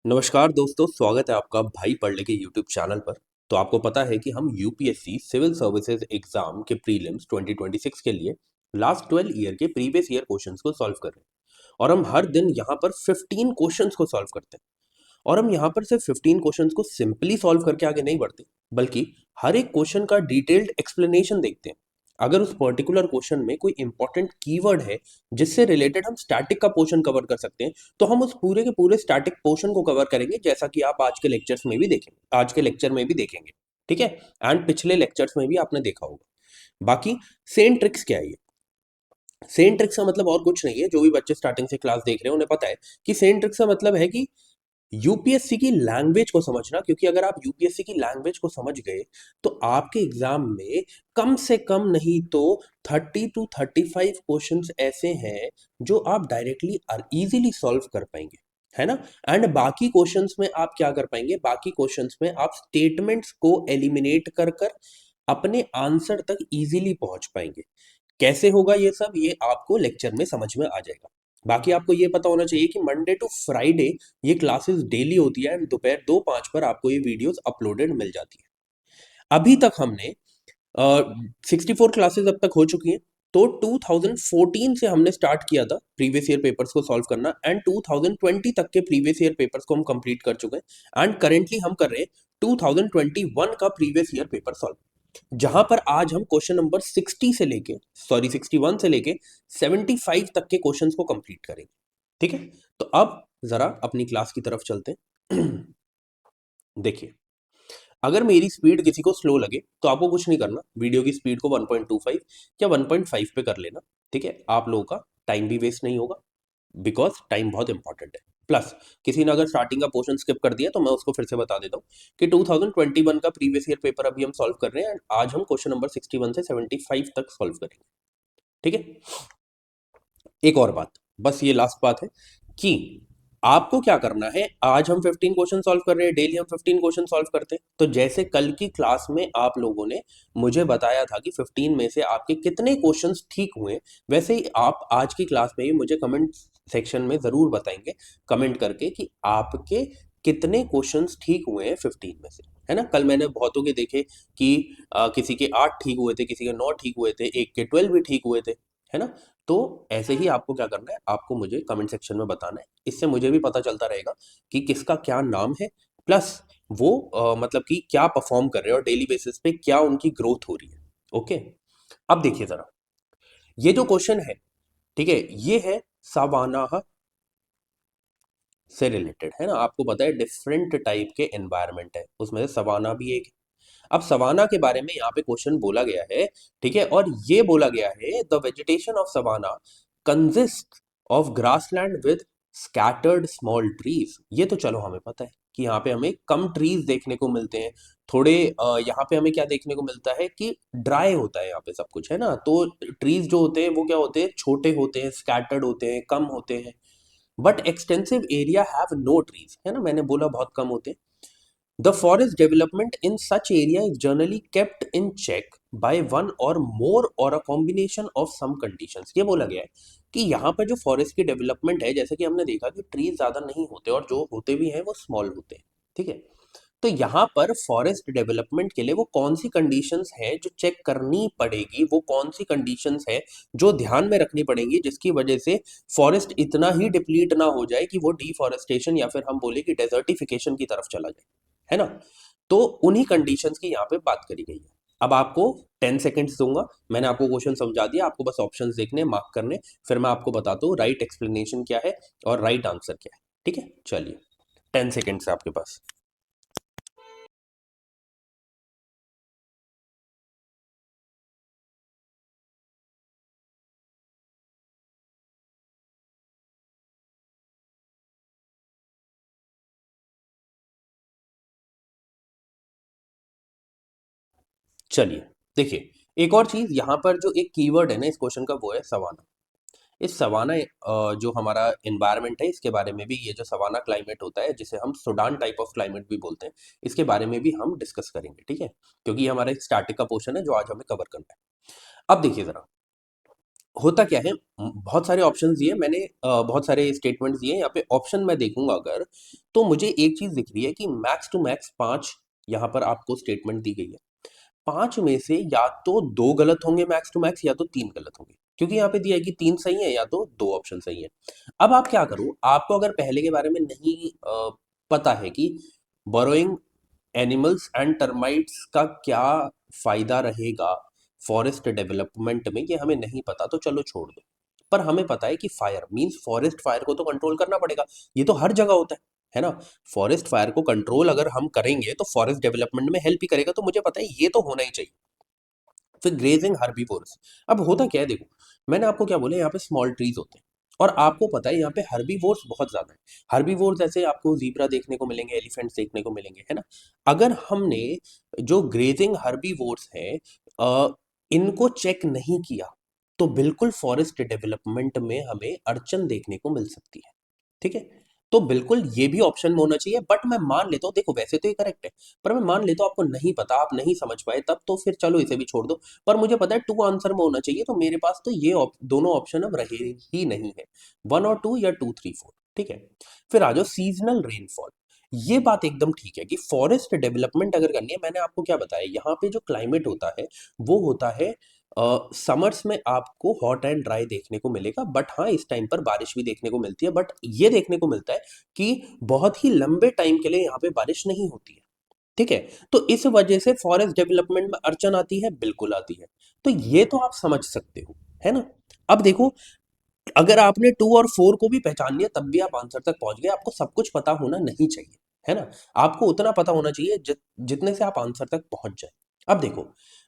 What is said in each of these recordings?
नमस्कार दोस्तों, स्वागत है आपका भाई पढ़ने के यूट्यूब चैनल पर। तो आपको पता है कि हम यूपीएससी सिविल सर्विसेज एग्जाम के प्रीलिम्स 2026 के लिए लास्ट 12 ईयर के प्रीवियस ईयर क्वेश्चंस को सॉल्व कर रहे हैं। और हम हर दिन यहाँ पर 15 क्वेश्चंस को सॉल्व करते हैं। और हम यहाँ पर सिर्फ 15 क्वेश्चंस को सिंपली सॉल्व करके आगे नहीं बढ़ते, बल्कि हर एक क्वेश्चन का डिटेल्ड एक्सप्लेनेशन देखते हैं। अगर उस पर्टिकुलर क्वेश्चन में कोई इंपॉर्टेंट कीवर्ड है जिससे रिलेटेड हम स्टैटिक का पोर्शन कवर कर सकते हैं, तो हम उस पूरे के पूरे स्टैटिक पोर्शन को कवर करेंगे, जैसा कि आप आज के लेक्चर्स में भी देखेंगे, आज के लेक्चर में भी देखेंगे। ठीक है। एंड पिछले लेक्चर्स में भी आपने देखा होगा। बाकी सेम ट्रिक्स क्या है ये? सेम ट्रिक्स का मतलब और कुछ नहीं है। जो भी बच्चे स्टार्टिंग से क्लास देख रहे हैं उन्हें पता है कि सेम ट्रिक्स का मतलब है कि यूपीएससी की लैंग्वेज को समझना। क्योंकि अगर आप यूपीएससी की लैंग्वेज को समझ गए तो आपके एग्जाम में कम से कम नहीं तो 30 टू 35 क्वेश्चंस ऐसे हैं जो आप डायरेक्टली और इजीली सॉल्व कर पाएंगे, है ना। एंड बाकी क्वेश्चंस में आप क्या कर पाएंगे? बाकी क्वेश्चंस में आप स्टेटमेंट्स को एलिमिनेट कर कर अपने आंसर तक इजीली पहुंच पाएंगे। कैसे होगा ये सब, ये आपको लेक्चर में समझ में आ जाएगा। बाकी आपको ये पता होना चाहिए कि मंडे टू फ्राइडे ये क्लासेस डेली होती है एंड दोपहर 2:05 पर आपको ये वीडियोस अपलोडेड मिल जाती है। अभी तक हमने 64 क्लासेस अब तक हो चुकी हैं। तो 2014 से हमने स्टार्ट किया था प्रीवियस ईयर पेपर्स को सॉल्व करना, एंड 2020 तक के प्रीवियस ईयर पेपर्स को हम कंप्लीट कर चुके हैं। एंड करेंटली हम कर रहे हैं 2021 का प्रीवियस ईयर पेपर सॉल्व, जहां पर आज हम क्वेश्चन नंबर 61 से लेके 75 तक के क्वेश्चंस को कंप्लीट करेंगे। ठीक है। तो अब जरा अपनी क्लास की तरफ चलते हैं। देखिए, अगर मेरी स्पीड किसी को स्लो लगे तो आपको कुछ नहीं करना, वीडियो की स्पीड को 1.25 या 1.5 पे कर लेना। ठीक है। आप लोगों का टाइम भी वेस्ट नहीं होगा, बिकॉज टाइम बहुत इंपॉर्टेंट है। प्लस किसी ने अगर स्टार्टिंग का पोर्शन स्किप कर दिया तो मैं उसको फिर से बता देता हूँ कि 2021 का प्रीवियस ईयर पेपर अभी हम सॉल्व कर रहे हैं, एंड आज हम क्वेश्चन नंबर 61 से 75 तक सॉल्व करेंगे। ठीक है। एक और बात, बस ये लास्ट बात है कि आपको क्या करना है। आज हम 15 क्वेश्चन सॉल्व कर रहे हैं, डेली हम 15 क्वेश्चन सॉल्व करते हैं। तो जैसे कल की क्लास में आप लोगों ने मुझे बताया था कि 15 में से आपके कितने क्वेश्चंस ठीक हुए, वैसे ही आप आज की क्लास में ही मुझे कमेंट सेक्शन में जरूर बताएंगे, कमेंट करके, कि आपके कितने क्वेश्चंस ठीक हुए हैं 15 में से, है ना। कल मैंने बहुतों के देखे कि किसी के 8 ठीक हुए थे, किसी के 9 ठीक हुए थे, एक के 12 भी ठीक हुए थे, है ना। तो ऐसे ही आपको क्या करना है, आपको मुझे कमेंट सेक्शन में बताना है। इससे मुझे भी पता चलता रहेगा कि किसका क्या नाम है, प्लस वो मतलब कि क्या परफॉर्म कर रहे हैं और डेली बेसिस पे क्या उनकी ग्रोथ हो रही है। ओके। अब देखिए जरा, ये जो क्वेश्चन है, ठीक है, ये है सवानाह से रिलेटेड, है ना। आपको पता है डिफरेंट टाइप के एनवायरनमेंट है, उसमें से सवाना भी एक है। अब सवाना के बारे में यहाँ पे क्वेश्चन बोला गया है, ठीक है, और ये बोला गया है the vegetation of savanna consist of grassland with scattered small trees. ये तो चलो हमें पता है कि यहाँ पे हमें कम ट्रीज देखने को मिलते हैं। थोड़े यहाँ पे हमें क्या देखने को मिलता है कि ड्राई होता है यहाँ पे सब कुछ, है ना। तो ट्रीज जो होते हैं वो क्या होते हैं, छोटे होते हैं, स्कैटर्ड होते हैं, कम होते हैं। But extensive area have no trees, है ना, मैंने बोला बहुत कम होते हैं। The forest development in such area is generally kept in check by one or more or a combination of some conditions। ये बोला गया है कि यहाँ पर जो फॉरेस्ट की डेवलपमेंट है, जैसे कि हमने देखा कि ट्रीज ज्यादा नहीं होते और जो होते भी हैं वो स्मॉल होते हैं। ठीक है। तो यहाँ पर फॉरेस्ट डेवलपमेंट के लिए वो कौन सी कंडीशंस है जो चेक करनी पड़ेगी, वो कौन सी कंडीशंस है जो ध्यान में रखनी पड़ेंगी, जिसकी वजह से फॉरेस्ट इतना ही डिप्लीट ना हो जाए कि वो डिफॉरेस्टेशन या फिर हम बोले कि डेजर्टिफिकेशन की तरफ चला जाए, है ना। तो उन्हीं कंडीशंस की यहाँ पे बात करी गई है। अब आपको 10 सेकंड्स दूंगा, मैंने आपको क्वेश्चन समझा दिया, आपको बस ऑप्शंस देखने, मार्क करने, फिर मैं आपको बताता हूँ राइट एक्सप्लेनेशन क्या है और राइट आंसर क्या है। ठीक है, चलिए 10 सेकंड्स है आपके पास। चलिए देखिए, एक और चीज यहाँ पर जो एक कीवर्ड है ना इस क्वेश्चन का, वो है सवाना। इस सवाना जो हमारा एनवायरनमेंट है, इसके बारे में भी, ये जो सवाना क्लाइमेट होता है जिसे हम सुडान टाइप ऑफ क्लाइमेट भी बोलते हैं, इसके बारे में भी हम डिस्कस करेंगे। ठीक है, क्योंकि ये हमारा एक स्टैटिक का पोर्शन है जो आज हमें कवर करना है। अब देखिए जरा, होता क्या है, बहुत सारे ऑप्शंस दिए मैंने, बहुत सारे स्टेटमेंट्स दिए। यहाँ पे ऑप्शन मैं देखूंगा अगर, तो मुझे एक चीज दिख रही है कि मैक्स टू मैक्स 5 यहाँ पर आपको स्टेटमेंट दी गई है। 5 में से या तो 2 गलत होंगे मैक्स टू मैक्स, या तो 3 गलत होंगे, क्योंकि यहाँ पे दिया है कि 3 सही है या तो 2 ऑप्शन सही है। अब आप क्या करो, आपको अगर पहले के बारे में नहीं पता है कि बोरोइंग एनिमल्स एंड टर्माइट्स का क्या फायदा रहेगा फॉरेस्ट डेवलपमेंट में, ये हमें नहीं पता तो चलो छोड़ दो। पर हमें पता है कि फायर मींस फॉरेस्ट फायर को तो कंट्रोल करना पड़ेगा, ये तो हर जगह होता है ना। फॉरेस्ट फायर को कंट्रोल अगर हम करेंगे तो फॉरेस्ट डेवलपमेंट में हेल्प ही करेगा, तो मुझे पता है ये तो होना ही चाहिए। फिर ग्रेजिंग हर्बीवोर्स। अब होता क्या है देखो, मैंने आपको क्या बोला, यहाँ पे स्मॉल ट्रीज होते हैं और आपको पता है यहाँ पे हर्बीवोर्स बहुत ज्यादा है। हर्बीवोर्स जैसे आपको जीब्रा देखने को मिलेंगे, एलिफेंट्स देखने को मिलेंगे, है ना। अगर हमने जो ग्रेजिंग हर्बीवोर्स है इनको चेक नहीं किया तो बिल्कुल फॉरेस्ट डेवलपमेंट में हमें अड़चन देखने को मिल सकती है। ठीक है, तो बिल्कुल ये भी ऑप्शन में होना चाहिए। बट मैं मान लेता हूँ, देखो वैसे तो ये करेक्ट है, पर मैं मान लेता हूँ आपको नहीं पता, आप नहीं समझ पाए, तब तो फिर चलो इसे भी छोड़ दो। पर मुझे पता है 2 आंसर में होना चाहिए, तो मेरे पास तो ये दोनों ऑप्शन अब रहे ही नहीं है, 1 और 2 या 2 3 4। ठीक है, फिर आ जाओ सीजनल रेनफॉल। ये बात एकदम ठीक है कि फॉरेस्ट डेवलपमेंट अगर करनी है, मैंने आपको क्या बताया, यहाँ पे जो क्लाइमेट होता है वो होता है समर्स में आपको हॉट एंड ड्राई देखने को मिलेगा, बट हाँ इस टाइम पर बारिश भी देखने को मिलती है। बट ये देखने को मिलता है कि बहुत ही लंबे टाइम के लिए यहाँ पे बारिश नहीं होती है। ठीक है, तो इस वजह से फॉरेस्ट डेवलपमेंट में अड़चन आती है, बिल्कुल आती है। तो ये तो आप समझ सकते हो, है ना। अब देखो, अगर आपने 2 और 4 को भी पहचान लिया तब भी आप आंसर तक पहुंच गए। आपको सब कुछ पता होना नहीं चाहिए, है ना। आपको उतना पता होना चाहिए जितने से आप आंसर तक पहुंच जाए। अब देखो,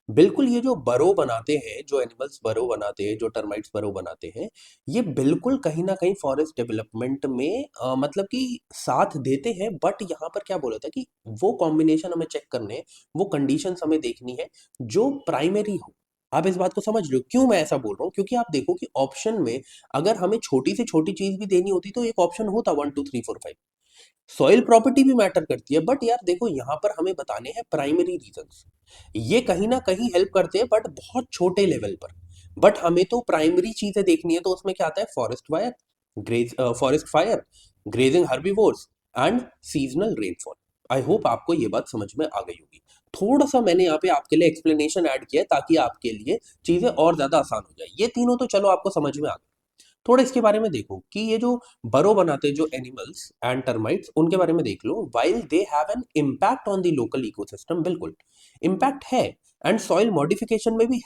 बिल्कुल ये जो बरो बनाते हैं, जो एनिमल्स बरो बनाते हैं, जो टर्माइट्स बरो बनाते हैं, ये बिल्कुल कहीं ना कहीं फॉरेस्ट डेवलपमेंट में मतलब कि साथ देते हैं। बट यहाँ पर क्या बोला था कि वो कॉम्बिनेशन हमें चेक करने हैं, वो कंडीशंस हमें देखनी है जो प्राइमरी हो। आप इस बात को समझ लो क्यों मैं ऐसा बोल रहा हूँ, क्योंकि आप देखो कि ऑप्शन में अगर हमें छोटी से छोटी चीज भी देनी होती तो एक ऑप्शन होता 1 2 3 4 5। सॉइल प्रॉपर्टी भी मैटर करती है, बट यार देखो यहाँ पर हमें बताने हैं प्राइमरी रीजंस। ये कहीं ना कहीं हेल्प करते हैं बट बहुत छोटे लेवल पर। बट हमें तो प्राइमरी चीजें देखनी है, तो उसमें क्या आता है, forest fire, grazing herbivores and seasonal rainfall. I hope आपको ये बात समझ में आ गई होगी। थोड़ा सा मैंने यहाँ पे आपके लिए एक्सप्लेनेशन ऐड किया है ताकि आपके लिए चीजें और ज्यादा आसान हो जाए। ये तीनों तो चलो आपको समझ में आ गए। थोड़ा इसके बारे में देखो कि ये जो बरो बनाते हैं जो एनिमल्स एंड टर्माइट्स, उनके बारे में देख लो। While they have an impact on the local ecosystem, बिल्कुल इम्पैक्ट है। एंड सॉइल मॉडिफिकेशन में भी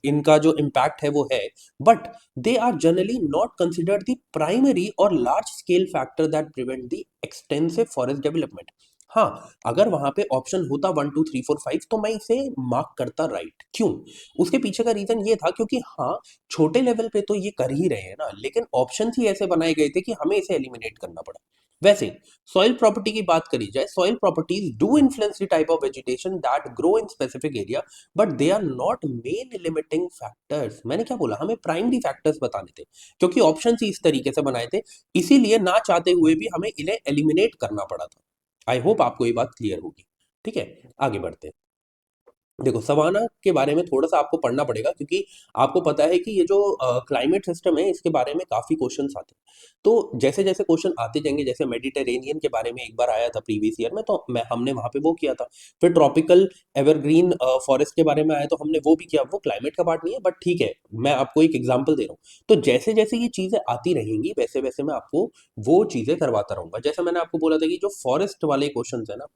इनका जो इम्पैक्ट है वो है। But they are generally not considered the primary और large scale factor that prevent the extensive forest development. हाँ, अगर वहां पे ऑप्शन होता 1 2 3 4 5 तो मैं इसे मार्क करता राइट। क्यों? उसके पीछे का रीजन ये था क्योंकि हाँ, छोटे लेवल पे तो ये कर ही रहे हैं ना, लेकिन ऑप्शंस ही ऐसे बनाए गए थे कि हमें इसे एलिमिनेट करना पड़ा। वैसे सॉइल प्रॉपर्टी की बात करी जाए, soil properties do influence the type of vegetation that grow in specific area, but they are not main limiting factors. मैंने क्या बोला, हमें प्राइमरी फैक्टर्स बताने थे, क्योंकि ऑप्शन ही इस तरीके से बनाए थे, इसीलिए ना चाहते हुए भी हमें इन्हें एलिमिनेट करना पड़ा था। आई होप आपको ये बात क्लियर होगी। ठीक है, आगे बढ़ते हैं। देखो, सवाना के बारे में थोड़ा सा आपको पढ़ना पड़ेगा, क्योंकि आपको पता है कि ये जो क्लाइमेट सिस्टम है इसके बारे में काफ़ी क्वेश्चंस आते हैं। तो जैसे जैसे क्वेश्चन आते जाएंगे, जैसे मेडिटेरेनियन के बारे में एक बार आया था प्रीवियस ईयर में, तो हमने वहाँ पे वो किया था। फिर ट्रॉपिकल एवरग्रीन फॉरेस्ट के बारे में आया तो हमने वो भी किया। वो क्लाइमेट का पार्ट नहीं है, बट ठीक है, मैं आपको एक एग्जाम्पल दे रहा हूँ। तो जैसे जैसे ये चीज़ें आती रहेंगी वैसे वैसे मैं आपको वो चीज़ें करवाता रहूंगा। जैसे मैंने आपको बोला था कि जो फॉरेस्ट वाले क्वेश्चन है ना,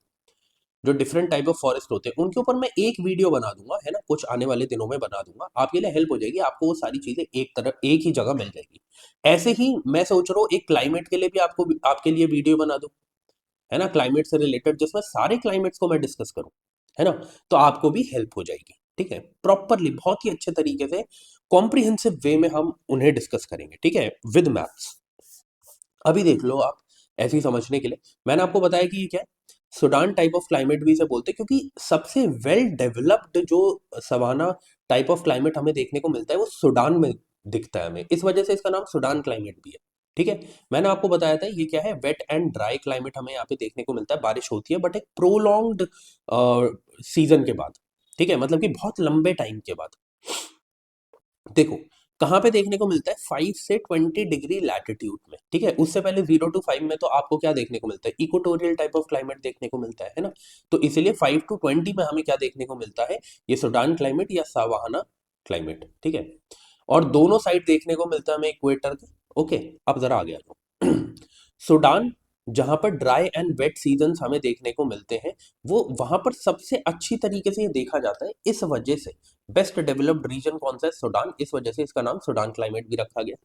जो डिफरेंट टाइप ऑफ फॉरेस्ट होते हैं उनके ऊपर मैं एक वीडियो बना दूंगा, है ना, कुछ आने वाले दिनों में बना दूंगा। आपके लिए हेल्प हो जाएगी, आपको वो सारी चीजें एक ही जगह मिल जाएगी। ऐसे ही मैं सोच रहा हूँ एक क्लाइमेट के लिए भी आपको आपके लिए वीडियो बना दूं, है ना, क्लाइमेट से रिलेटेड, जिसमें सारे क्लाइमेट्स को मैं डिस्कस करूं, है ना। तो आपको भी हेल्प हो जाएगी। ठीक है, प्रॉपरली बहुत ही अच्छे तरीके से कॉम्प्रिहेंसिव वे में हम उन्हें डिस्कस करेंगे, ठीक है, विद मैथ्स। अभी देख लो आप, ऐसे ही समझने के लिए मैंने आपको बताया कि ये क्या है, सुडान टाइप ऑफ क्लाइमेट भी इसे बोलते हैं, क्योंकि सबसे वेल डेवलप्ड जो सवाना टाइप ऑफ क्लाइमेट हमें देखने को मिलता है वो सुडान में दिखता है हमें, इस वजह से इसका नाम सुडान क्लाइमेट भी है। ठीक है, मैंने आपको बताया था ये क्या है, वेट एंड ड्राई क्लाइमेट हमें यहाँ पे देखने को मिलता है, बारिश होती है बट एक प्रोलॉन्ग्ड सीजन के बाद। ठीक है, मतलब कि बहुत लंबे टाइम के बाद। देखो, कहाँ पे देखने को मिलता है? 5 से 20 डिग्री लैटिट्यूड में, ठीक है। उससे पहले 0 to 5 में तो आपको क्या देखने को मिलता है? इक्वेटोरियल टाइप ऑफ क्लाइमेट देखने को मिलता है ना। तो इसीलिए 5 to 20 में हमें क्या देखने को मिलता है? ये सुडान क्लाइमेट या सावाना क्लाइमेट, ठीक है। और दोनों साइड देखने को मिलता है हमें इक्वेटर के। ओके, अब जरा आ गया सुडान, जहां पर ड्राई एंड वेट सीजन्स हमें देखने को मिलते हैं, वो वहां पर सबसे अच्छी तरीके से ये देखा जाता है। इस वजह से बेस्ट डेवलप्ड रीजन कौन सा है? सुडान। इस वजह से इसका नाम सुडान क्लाइमेट भी रखा गया।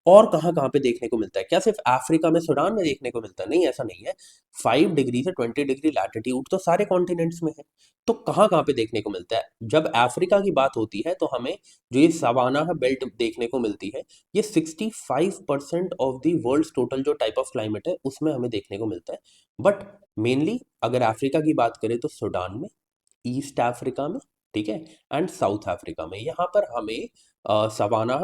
और कहाँ कहाँ पे देखने को मिलता है? क्या सिर्फ अफ्रीका में सुडान में देखने को मिलता है? नहीं, ऐसा नहीं है। 5 डिग्री से 20 डिग्री लैटिट्यूड तो सारे कॉन्टिनेंट्स में है। तो कहाँ कहाँ पे देखने को मिलता है? जब अफ्रीका की बात होती है तो हमें जो ये सवाना बेल्ट देखने को मिलती है, ये 65% ऑफ द वर्ल्ड टोटल जो टाइप ऑफ क्लाइमेट है उसमें हमें देखने को मिलता है। बट मेनली अगर अफ्रीका की बात करें तो सुडान में, ईस्ट अफ्रीका में, ठीक है, एंड साउथ अफ्रीका में, यहाँ पर हमें सवाना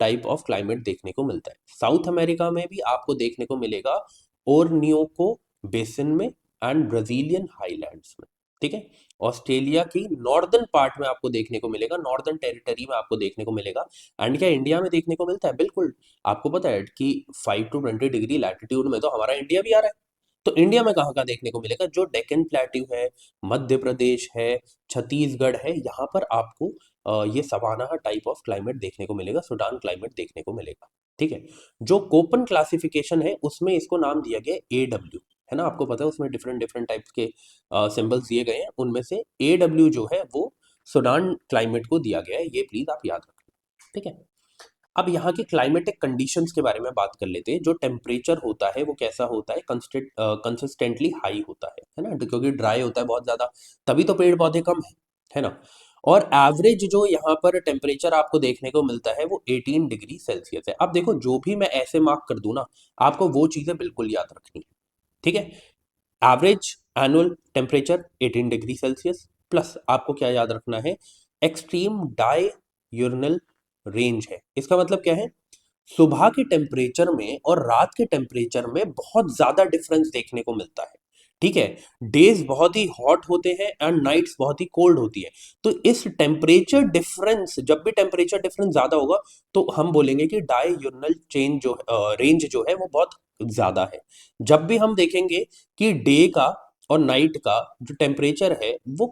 टाइप ऑफ क्लाइमेट देखने को मिलता है। साउथ अमेरिका में भी आपको देखने को मिलेगा ओरनियोको बेसिन में एंड ब्राजीलियन हाईलैंड्स में, ठीक है। ऑस्ट्रेलिया की नॉर्दर्न पार्ट में आपको देखने को मिलेगा, नॉर्दर्न टेरिटरी में आपको देखने को मिलेगा। एंड क्या इंडिया में देखने को मिलता है? बिल्कुल। आपको पता है कि 5 to 20 डिग्री लैटिट्यूड में तो हमारा इंडिया भी आ रहा है। तो इंडिया में कहाँ कहाँ देखने को मिलेगा? जो डेक्कन प्लेट्यू है, मध्य प्रदेश है, छत्तीसगढ़ है, यहाँ पर आपको ये सवाना टाइप ऑफ क्लाइमेट देखने को मिलेगा, सुडान क्लाइमेट देखने को मिलेगा, ठीक है। जो कोपन क्लासिफिकेशन है उसमें इसको नाम दिया गया AW, है ना। आपको पता है उसमें डिफरेंट डिफरेंट टाइप्स के सिंबल्स दिए गए हैं, उनमें से AW जो है वो सुडान क्लाइमेट को दिया गया है। ये प्लीज आप याद रखना, ठीक है। अब यहाँ के क्लाइमेटिक कंडीशंस के बारे में बात कर लेते हैं। जो टेम्परेचर होता है वो कैसा होता है? कंसिस्टेंटली हाई होता है ना, क्योंकि ड्राई होता है बहुत ज़्यादा, तभी तो पेड़ पौधे कम है ना। और एवरेज जो यहाँ पर टेम्परेचर आपको देखने को मिलता है वो 18 डिग्री सेल्सियस है। अब देखो, जो भी मैं ऐसे मार्क कर दूं ना, आपको वो चीज़ें बिल्कुल याद रखनी है, ठीक है। Average annual temperature 18 degree Celsius, plus आपको क्या याद रखना है? एक्सट्रीम डाययूर्नल रेंज है। इसका मतलब क्या है? सुबह के टेम्परेचर में और रात के टेम्परेचर में बहुत ज्यादा डिफरेंस देखने को मिलता है, ठीक है। डेज बहुत ही हॉट होते हैं एंड नाइट्स बहुत ही कोल्ड होती है। तो इस टेम्परेचर डिफरेंस, जब भी टेम्परेचर डिफरेंस ज्यादा होगा तो हम बोलेंगे कि डाययूर्नल चेंज जो रेंज जो है वो बहुत ज्यादा है। जब भी हम देखेंगे कि डे का और नाइट का जो टेम्परेचर है वो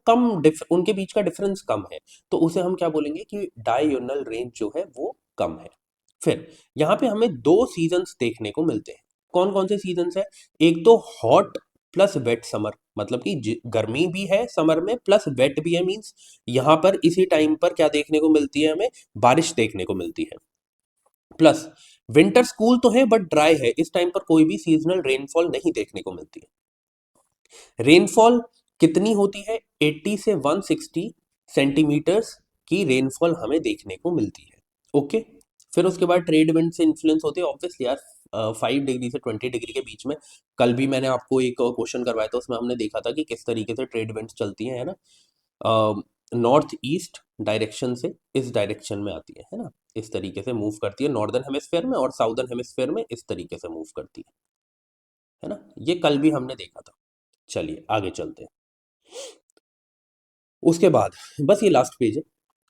उनके बीच का डिफरेंस कम है, तो उसे हम क्या बोलेंगे कि डाययूर्नल रेंज जो है वो कम है। फिर यहाँ पे हमें दो सीजन्स देखने को मिलते हैं। कौन कौन से सीजन्स है? एक तो हॉट प्लस वेट समर, मतलब कि गर्मी भी है समर में प्लस वेट भी है, मींस यहाँ पर इसी टाइम पर क्या देखने को मिलती है? हमें बारिश देखने को मिलती है। प्लस विंटर स्कूल तो है बट ड्राई है, इस टाइम पर कोई भी सीजनल रेनफॉल नहीं देखने को मिलती है। रेनफॉल कितनी होती है? 80 से 160 सेंटीमीटर्स की रेनफॉल हमें देखने को मिलती है। ओके। फिर उसके बाद ट्रेड विंड से इन्फ्लुएंस होते हैं ऑब्वियसली यार, 5 डिग्री से 20 डिग्री के बीच में। कल भी मैंने आपको एक क्वेश्चन करवाया था, उसमें हमने देखा था कि किस तरीके से ट्रेड विंड्स चलती हैं, है ना। नॉर्थ ईस्ट डायरेक्शन से इस डायरेक्शन में आती है ना, इस तरीके से मूव करती है नॉर्दर्न हेमिस्फेयर में, और साउदर्न हेमिस्फेयर में इस तरीके से मूव करती है ना। ये कल भी हमने देखा था। चलिए आगे चलते हैं। उसके बाद बस ये लास्ट पेज है,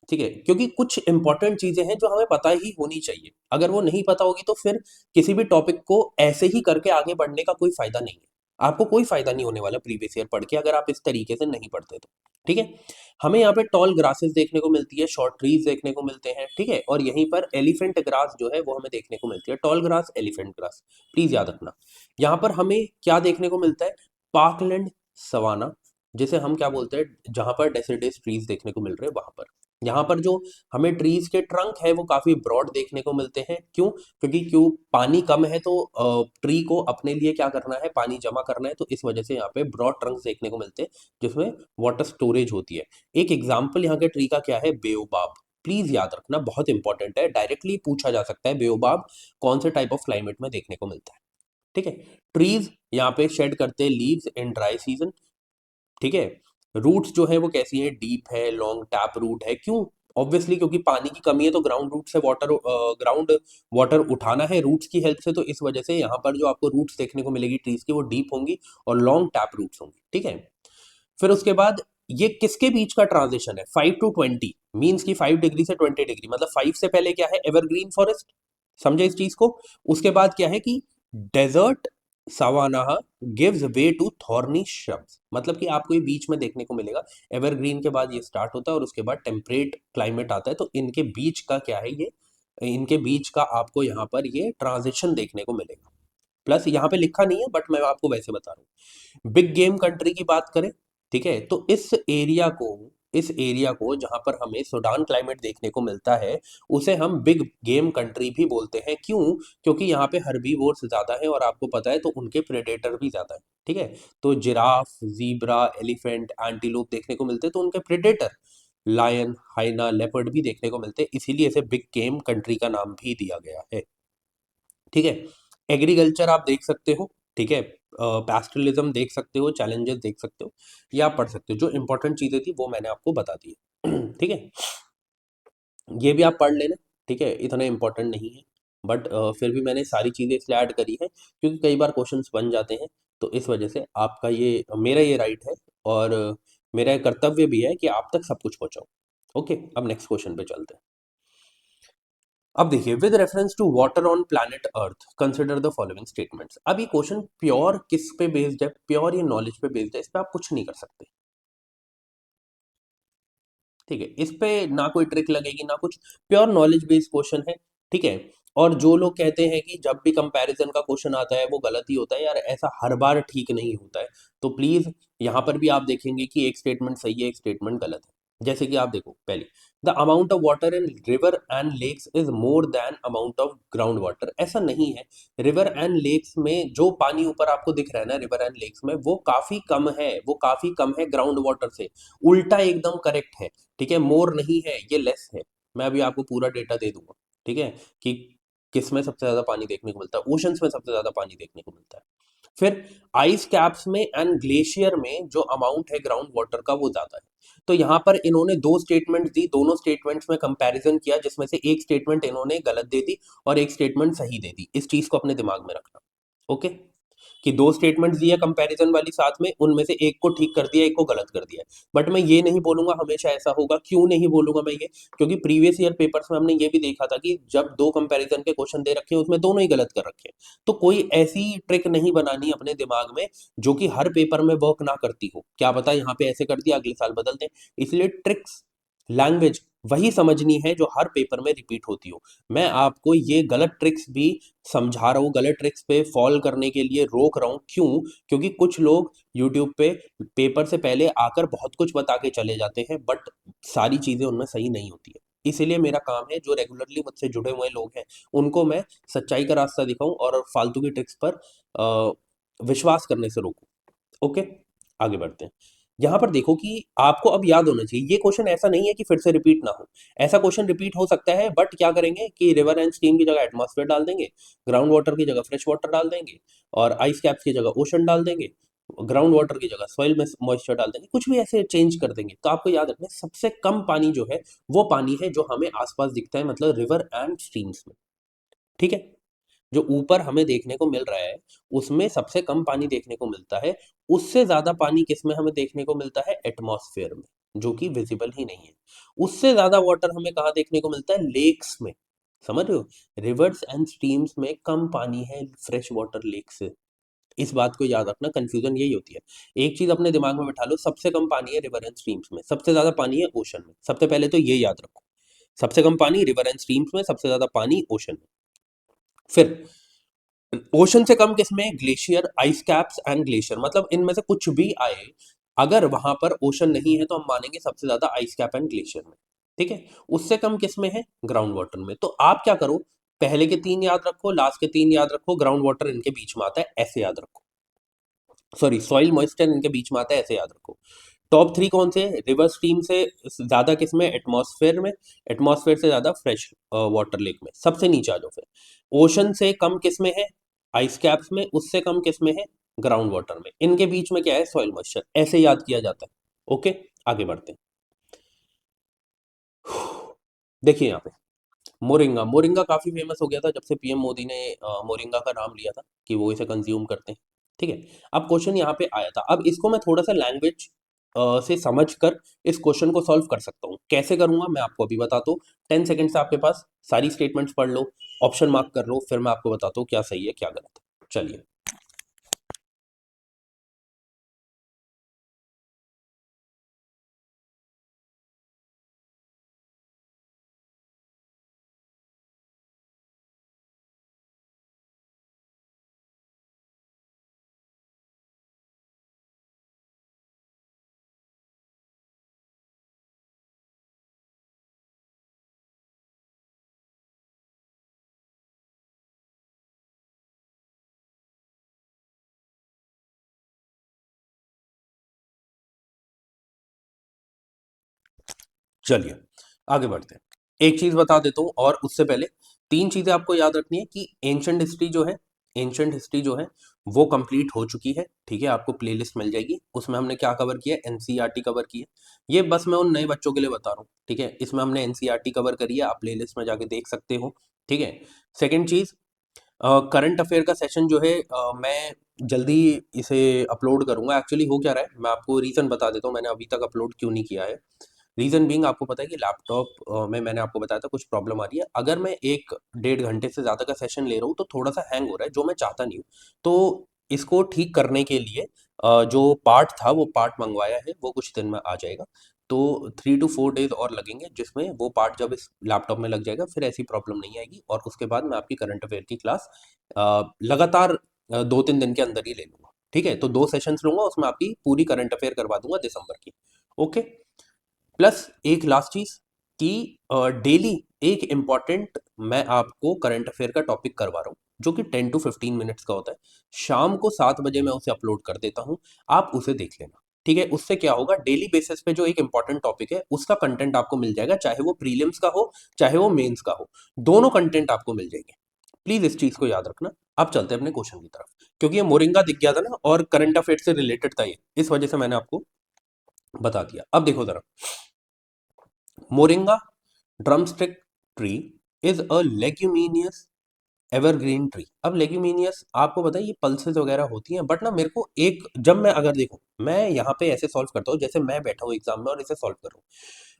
ठीक है, क्योंकि कुछ इंपॉर्टेंट चीजें हैं जो हमें पता ही होनी चाहिए। अगर वो नहीं पता होगी तो फिर किसी भी टॉपिक को ऐसे ही करके आगे बढ़ने का कोई फायदा नहीं है। आपको कोई फायदा नहीं होने वाला प्रीवियस ईयर पढ़ के अगर आप इस तरीके से नहीं पढ़ते तो, ठीक है। हमें यहाँ पे टॉल ग्रासेस देखने को मिलती है, शॉर्ट ट्रीज देखने को मिलते हैं, ठीक है। और यहीं पर एलिफेंट ग्रास जो है वो हमें देखने को मिलती है। Tall grass, elephant grass, please याद रखना। यहाँ पर हमें क्या देखने को मिलता है? पार्कलैंड सवाना, जिसे हम क्या बोलते हैं, जहां पर डेसिडस ट्रीज देखने को मिल रहे हैं वहां पर। यहाँ पर जो हमें ट्रीज के ट्रंक है वो काफी ब्रॉड देखने को मिलते हैं। क्यों? क्योंकि पानी कम है तो ट्री को अपने लिए क्या करना है? पानी जमा करना है, तो इस वजह से यहाँ पे ब्रॉड ट्रंक्स देखने को मिलते हैं जिसमें वाटर स्टोरेज होती है। एक एग्जाम्पल यहाँ के ट्री का क्या है? बेओबाब। प्लीज याद रखना, बहुत इंपॉर्टेंट है, डायरेक्टली पूछा जा सकता है बेओबाब कौन से टाइप ऑफ क्लाइमेट में देखने को मिलता है, ठीक है। ट्रीज यहाँ पे शेड करते हैं लीव्स इन ड्राई सीजन, ठीक है। रूट्स जो है वो कैसी है? डीप है, लॉन्ग टैप रूट है। क्यों? ऑब्वियसली क्योंकि पानी की कमी है तो ग्राउंड रूट से ग्राउंड वाटर उठाना है रूट्स की हेल्प से, तो इस वजह से यहाँ पर जो आपको रूट्स देखने को मिलेगी ट्रीज की वो डीप होंगी और लॉन्ग टैप रूट्स होंगी, ठीक है। फिर उसके बाद ये किसके बीच का ट्रांजिशन है? 5 to 20, मीन्स की 5 डिग्री से 20 डिग्री, मतलब 5 से पहले क्या है, एवरग्रीन फॉरेस्ट, समझे इस चीज को। उसके बाद क्या है कि desert savanna gives way to thorny shrubs, मतलब कि आपको ये बीच में देखने को मिलेगा। एवरग्रीन के बाद ये स्टार्ट होता है और उसके बाद टेम्परेट क्लाइमेट आता है, तो इनके बीच का क्या है ये, इनके बीच का आपको यहाँ पर ये ट्रांजिशन देखने को मिलेगा। प्लस यहाँ पे लिखा नहीं है बट मैं आपको वैसे बता रहा हूँ। बिग गेम कंट्री की बात करें, ठीक है, तो इस एरिया को जहां पर हमें सूडान क्लाइमेट देखने को मिलता है, उसे हम बिग गेम कंट्री भी बोलते हैं। क्यों? क्योंकि यहाँ पे हर्बीवोर्स ज्यादा है और आपको पता है तो उनके प्रेडेटर भी ज्यादा है, ठीक है। तो जिराफ, जीब्रा, एलिफेंट, एंटीलोप देखने को मिलते हैं, तो उनके प्रेडेटर लायन, हाइना, लेपर्ड भी देखने को मिलते हैं, इसीलिए इसे बिग गेम कंट्री का नाम भी दिया गया है, ठीक है। एग्रीकल्चर आप देख सकते हो, ठीक है, पैस्टरलिज्म देख सकते हो, चैलेंजेस देख सकते हो, ये आप पढ़ सकते हो। जो इंपॉर्टेंट चीजें थी वो मैंने आपको बता दी है ठीक है, ये भी आप पढ़ लेना, ठीक है, इतना इंपॉर्टेंट नहीं है। बट फिर भी मैंने सारी चीजें इसलिए ऐड करी है क्योंकि कई बार क्वेश्चंस बन जाते हैं, तो इस वजह से आपका ये, मेरा ये राइट है और मेरा ये कर्तव्य भी है कि आप तक सब कुछ पहुंचाऊं। ओके, अब नेक्स्ट क्वेश्चन पे चलते हैं। अब देखिए, with reference to water on planet earth consider the following statements. अब ये क्वेश्चन प्योर किस पे बेस्ड है, प्योर ये नॉलेज पे बेस्ड है, इस पे आप कुछ नहीं कर सकते, ठीक है, इस पे ना कोई ट्रिक लगेगी ना कुछ, प्योर नॉलेज बेस्ड क्वेश्चन है, ठीक है। और जो लोग कहते हैं कि जब भी कंपैरिजन का क्वेश्चन आता है वो गलत ही होता है, यार ऐसा हर बार ठीक नहीं होता है। तो प्लीज यहाँ पर भी आप देखेंगे कि एक स्टेटमेंट सही है, एक स्टेटमेंट गलत है। जैसे कि आप देखो, पहले the amount of water in river and lakes is more than amount of ground water, ऐसा नहीं है। रिवर एंड लेक्स में जो पानी ऊपर आपको दिख रहा है ना, रिवर एंड लेक्स में, वो काफी कम है, वो काफी कम है ग्राउंड वाटर से। उल्टा एकदम करेक्ट है, ठीक है, मोर नहीं है, ये लेस है। मैं अभी आपको पूरा डेटा दे दूंगा, ठीक है, कि किस में सबसे ज्यादा पानी देखने को मिलता है, ओशंस में सबसे ज्यादा पानी देखने को मिलता है। फिर आइस कैप्स में एंड ग्लेशियर में जो अमाउंट है ग्राउंड वाटर का वो ज्यादा है। तो यहाँ पर इन्होंने दो स्टेटमेंट दी, दोनों स्टेटमेंट्स में कंपैरिजन किया, जिसमें से एक स्टेटमेंट इन्होंने गलत दे दी और एक स्टेटमेंट सही दे दी। इस चीज को अपने दिमाग में रखना, ओके, कि दो स्टेटमेंट्स दिए कंपैरिजन वाली साथ में, उनमें से एक को ठीक कर दिया, एक को गलत कर दिया। बट मैं ये नहीं बोलूंगा हमेशा ऐसा होगा, क्यों नहीं बोलूंगा मैं ये, क्योंकि प्रीवियस ईयर पेपर्स में हमने ये भी देखा था कि जब दो कंपैरिजन के क्वेश्चन दे रखे हैं उसमें दोनों ही गलत कर रखे हैं। तो कोई ऐसी ट्रिक नहीं बनानी अपने दिमाग में जो कि हर पेपर में वर्क ना करती हो, क्या पता यहाँ पे ऐसे कर दिया अगले साल बदल दें। इसलिए ट्रिक्स, लैंग्वेज वही समझनी है जो हर पेपर में रिपीट होती हो। मैं आपको ये गलत ट्रिक्स भी समझा रहा हूँ, गलत ट्रिक्स पे फॉल करने के लिए रोक रहा हूँ। क्यों? क्योंकि कुछ लोग यूट्यूब पे पेपर से पहले आकर बहुत कुछ बता के चले जाते हैं, बट सारी चीजें उनमें सही नहीं होती है। इसीलिए मेरा काम है, जो रेगुलरली मुझसे जुड़े हुए लोग हैं उनको मैं सच्चाई का रास्ता दिखाऊं और फालतू की ट्रिक्स पर विश्वास करने से रोकूं। ओके, आगे बढ़ते हैं। यहाँ पर देखो कि आपको अब याद होना चाहिए, ये क्वेश्चन ऐसा नहीं है कि फिर से रिपीट ना हो। ऐसा क्वेश्चन रिपीट हो सकता है, बट क्या करेंगे कि रिवर एंड स्ट्रीम की जगह एटमॉस्फेयर डाल देंगे, ग्राउंड वाटर की जगह फ्रेश वाटर डाल देंगे, और आइस कैप्स की जगह ओशन डाल देंगे, ग्राउंड वाटर की जगह सॉइल में मॉइस्चर डाल देंगे, कुछ भी ऐसे चेंज कर देंगे। तो आपको याद रखना है, सबसे कम पानी जो है वो पानी है जो हमें आसपास दिखता है, मतलब रिवर एंड स्ट्रीम्स में, ठीक है। जो ऊपर हमें देखने को मिल रहा है उसमें सबसे कम पानी देखने को मिलता है। उससे ज्यादा पानी किसमें हमें देखने को मिलता है? एटमॉस्फेयर में, जो कि विजिबल ही नहीं है। उससे ज्यादा वाटर हमें कहाँ देखने को मिलता है? लेक्स में, समझ रहे हो? रिवर्स एंड स्ट्रीम्स में कम पानी है फ्रेश वाटर लेक से। इस बात को याद रखना, कंफ्यूजन यही होती है। एक चीज अपने दिमाग में बैठा लो, सबसे कम पानी है रिवर एंड स्ट्रीम्स में, सबसे ज्यादा पानी है ओशन में। सबसे पहले तो ये याद रखो, सबसे कम पानी रिवर एंड स्ट्रीम्स में, सबसे ज्यादा पानी ओशन में। फिर ओशन से कम किसमें? Glacier, ice caps and glacier, मतलब इनमें से कुछ भी आए, अगर वहां पर ओशन नहीं है तो हम मानेंगे सबसे ज्यादा आइस कैप एंड ग्लेशियर में, ठीक है। उससे कम किसमें है? ग्राउंड वाटर में। तो आप क्या करो, पहले के तीन याद रखो, लास्ट के तीन याद रखो, ग्राउंड वाटर इनके बीच में आता है, ऐसे याद रखो। सॉरी, सॉइल मॉइस्चर इनके बीच में आता है, ऐसे याद रखो। टॉप थ्री कौन से? रिवर स्ट्रीम से ज्यादा किसमें? एटमॉस्फेयर में। एटमॉस्फेयर से ज्यादा फ्रेश वाटर लेक में। सबसे नीचे आ जाओ फिर, ओशन से कम किसमें है? आइस कैप्स में। उससे कम किसमें है? ग्राउंड वाटर में। इनके बीच में क्या है? Soil moisture. ऐसे याद किया जाता है, ओके। आगे बढ़ते हैं। देखिए यहाँ पे मोरिंगा, मोरिंगा काफी फेमस हो गया था जब से पीएम मोदी ने मोरिंगा का नाम लिया था कि वो इसे कंज्यूम करते हैं, ठीक है। अब क्वेश्चन यहाँ पे आया था, अब इसको मैं थोड़ा सा लैंग्वेज से समझकर इस क्वेश्चन को सॉल्व कर सकता हूँ। कैसे करूंगा मैं आपको अभी बताता हूँ। 10 सेकंड से आपके पास सारी स्टेटमेंट्स पढ़ लो, ऑप्शन मार्क कर लो, फिर मैं आपको बताता हूँ क्या सही है क्या गलत है। चलिए। चलिए आगे बढ़ते हैं। एक चीज बता देता हूँ और उससे पहले तीन चीजें आपको याद रखनी है कि एंशंट हिस्ट्री जो है वो कंप्लीट हो चुकी है। ठीक है, आपको प्लेलिस्ट मिल जाएगी, उसमें हमने क्या कवर किया है, एनसीईआरटी कवर की है। ये बस मैं उन नए बच्चों के लिए बता रहा हूँ। ठीक है, इसमें हमने एनसीईआरटी कवर करी है, आप प्लेलिस्ट में जाके देख सकते हो। ठीक है। सेकंड चीज, करंट अफेयर का सेशन जो है मैं जल्दी इसे अपलोड करूंगा। एक्चुअली हो क्या रहा है मैं आपको रीज़न बता देता हूँ, मैंने अभी तक अपलोड क्यों नहीं किया है। रीज़न बीइंग, आपको पता है कि लैपटॉप में मैंने आपको बताया था कुछ प्रॉब्लम आ रही है। अगर मैं एक डेढ़ घंटे से ज़्यादा का सेशन ले रहा हूँ तो थोड़ा सा हैंग हो रहा है, जो मैं चाहता नहीं हूँ। तो इसको ठीक करने के लिए जो पार्ट था वो पार्ट मंगवाया है, वो कुछ दिन में आ जाएगा। तो 3 to 4 डेज और लगेंगे, जिसमें वो पार्ट जब इस लैपटॉप में लग जाएगा फिर ऐसी प्रॉब्लम नहीं आएगी, और उसके बाद मैं आपकी करंट अफेयर की क्लास लगातार 2-3 दिन के अंदर ही ले लूंगा। ठीक है, तो 2 सेशंस लूंगा, उसमें आपकी पूरी करंट अफेयर करवा दूंगा दिसंबर की। ओके। प्लस एक लास्ट चीज कि डेली एक इम्पॉर्टेंट मैं आपको करंट अफेयर का टॉपिक करवा रहा हूँ, जो कि 10 to 15 मिनट्स का होता है। शाम को 7 बजे मैं उसे अपलोड कर देता हूँ, आप उसे देख लेना। ठीक है, उससे क्या होगा, डेली बेसिस पे जो एक इंपॉर्टेंट टॉपिक है उसका कंटेंट आपको मिल जाएगा, चाहे वो प्रीलिम्स का हो चाहे वो मेंस का हो, दोनों कंटेंट आपको मिल जाएंगे। प्लीज इस चीज को याद रखना। आप चलते हैं अपने क्वेश्चन की तरफ, क्योंकि ये मोरिंगा दिख गया था ना और करंट अफेयर से रिलेटेड था ये, इस वजह से मैंने आपको बता दिया। अब देखो जरा, moringa drumstick tree is a leguminous evergreen tree. अब लेग्यूमिनियस आपको पता है ये पल्सेस वगैरह होती हैं, बट ना मेरे को एक, जब मैं अगर देखो मैं यहाँ पे ऐसे सॉल्व करता हूँ जैसे मैं बैठा हूँ एग्जाम में और इसे सॉल्व कर रहा हूँ,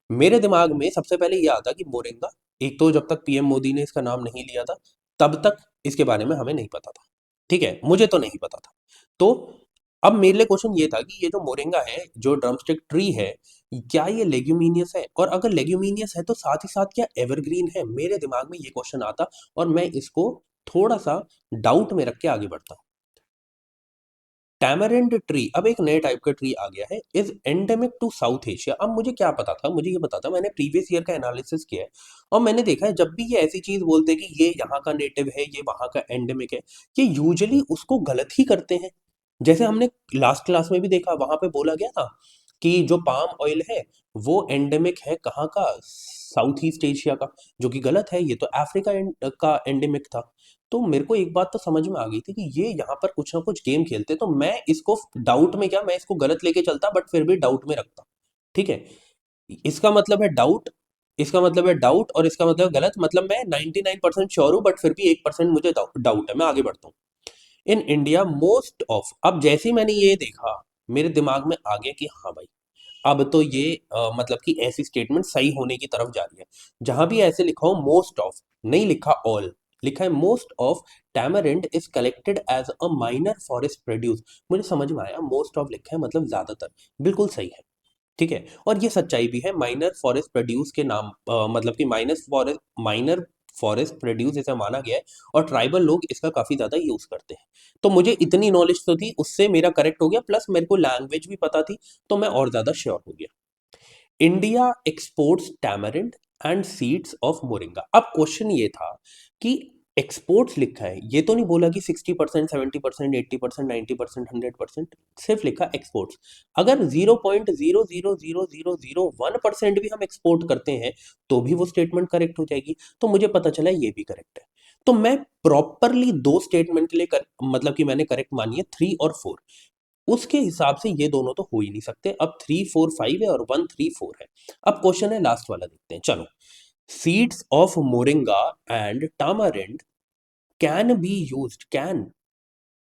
मेरे दिमाग में सबसे पहले ये आता कि मोरिंगा, एक तो जब तक पीएम मोदी ने इसका नाम नहीं लिया था तब तक इसके बारे में हमें नहीं पता था। ठीक है, मुझे तो नहीं पता था। तो अब मेरे लिए क्वेश्चन ये था कि ये जो मोरिंगा है, जो ड्रमस्टिक ट्री है, क्या ये लेग्यूमिनियस है, और अगर लेग्यूमिनियस है तो साथ ही साथ क्या एवरग्रीन है। मेरे दिमाग में ये क्वेश्चन आता और मैं इसको थोड़ा सा डाउट में रख के आगे बढ़ता हूँ। टैमरिंड ट्री, अब एक नए टाइप का ट्री आ गया है, is endemic to South Asia. अब मुझे क्या पता था, मुझे ये पता था, मैंने प्रीवियस ईयर का एनालिसिस किया है और मैंने देखा है जब भी ये ऐसी चीज बोलते हैं कि ये यहाँ का नेटिव है ये वहाँ का एंडेमिक है, ये यूजुअली उसको गलत ही करते हैं। जैसे हमने लास्ट क्लास में भी देखा, वहां पे बोला गया था कि जो पाम ऑयल है वो एंडेमिक है कहाँ का, साउथ ईस्ट एशिया का, जो कि गलत है, ये तो अफ्रीका का एंडेमिक था। तो मेरे को एक बात तो समझ में आ गई थी कि ये यहाँ पर कुछ ना कुछ गेम खेलते, तो मैं इसको डाउट में, क्या मैं इसको गलत लेके चलता बट फिर भी डाउट में रखता। ठीक है, इसका मतलब है डाउट, इसका मतलब है डाउट और इसका मतलब गलत, मतलब मैं 99% श्योर हूँ बट फिर भी 1% मुझे डाउट है। मैं आगे बढ़ता हूँ। इन इंडिया मोस्ट ऑफ, अब जैसे ही मैंने ये देखा मेरे दिमाग में आ गया कि हाँ भाई, अब तो ये मतलब कि ऐसी स्टेटमेंट सही होने की तरफ जा रही है। जहां भी ऐसे लिखा हो मोस्ट ऑफ, नहीं लिखा ऑल, लिखा है most of tamarind is collected as a minor forest produce, मुझे समझ में आया। मोस्ट ऑफ लिखा है मतलब ज्यादातर, बिल्कुल सही है। ठीक है, और ये सच्चाई भी है। माइनर फॉरेस्ट प्रोड्यूस के नाम मतलब कि माइनर फॉरेस्ट प्रोड्यूस इसे माना गया है, और ट्राइबल लोग इसका काफी ज्यादा यूज करते हैं। तो मुझे इतनी नॉलेज तो थी, उससे मेरा करेक्ट हो गया, प्लस मेरे को लैंग्वेज भी पता थी, तो मैं और ज्यादा श्योर हो गया। India exports tamarind and seeds of moringa. अब क्वेश्चन ये था कि एक्सपोर्ट्स लिखा है, ये तो नहीं बोला कि 60%, 70%, 80%, 90%, 100%, सिर्फ लिखा एक्सपोर्ट्स। अगर 0.0000001% भी हम एक्सपोर्ट करते हैं तो भी वो स्टेटमेंट करेक्ट हो जाएगी। तो मुझे पता चला ये भी करेक्ट है। तो मैं प्रॉपरली दो स्टेटमेंट के लिए मतलब कि मैंने करेक्ट मानी है 3 और 4। उसके हिसाब से ये दोनों तो हो ही नहीं सकते। अब 3 4 5 है और 1 3 4 है। अब क्वेश्चन है लास्ट वाला, देखते हैं चलो। Seeds of moringa and tamarind can be used, can,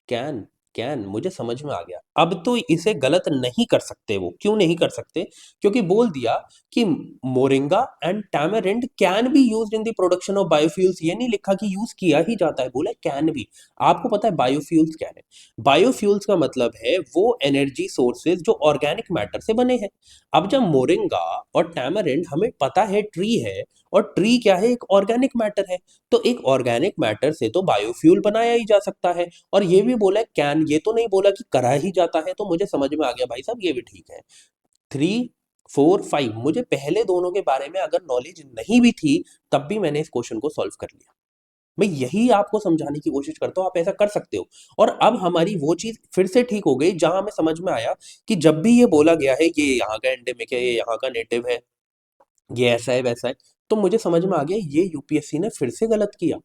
can, can, मुझे समझ में आ गया। अब तो इसे गलत नहीं कर सकते। वो क्यों नहीं कर सकते? क्योंकि बोल दिया कि moringa and tamarind can be used in the production of biofuels. ये नहीं लिखा कि यूज किया ही जाता है, बोला कैन बी। आपको पता है बायोफ्यूल्स क्या है? बायोफ्यूल्स का मतलब है वो एनर्जी सोर्सेज जो ऑर्गेनिक मैटर से बने हैं। अब जब मोरिंगा और टैमरिंड, हमें पता है ट्री है, और ट्री क्या है? एक ऑर्गेनिक मैटर है। तो एक ऑर्गेनिक मैटर से तो बायोफ्यूल बनाया ही जा सकता है। और ये भी बोला कैन, ये तो नहीं बोला कि करा ही जाता है। तो मुझे समझ में आ गया भाई साहब, ये भी ठीक है। 3, 4, 5, मुझे पहले दोनों के बारे में अगर नॉलेज नहीं भी थी, तब भी मैंने इस क्वेश्चन को सॉल्व कर लिया। मैं यही आपको समझाने की कोशिश करता हूं, आप ऐसा कर सकते हो। और अब हमारी वो चीज फिर से ठीक हो गई जहां हमें समझ में आया कि जब भी ये बोला गया है ये यहाँ का एंडेमिक है, ये यहाँ का नेटिव है, ये ऐसा है वैसा है, तो मुझे समझ में आ गया ये यूपीएससी ने फिर से गलत किया।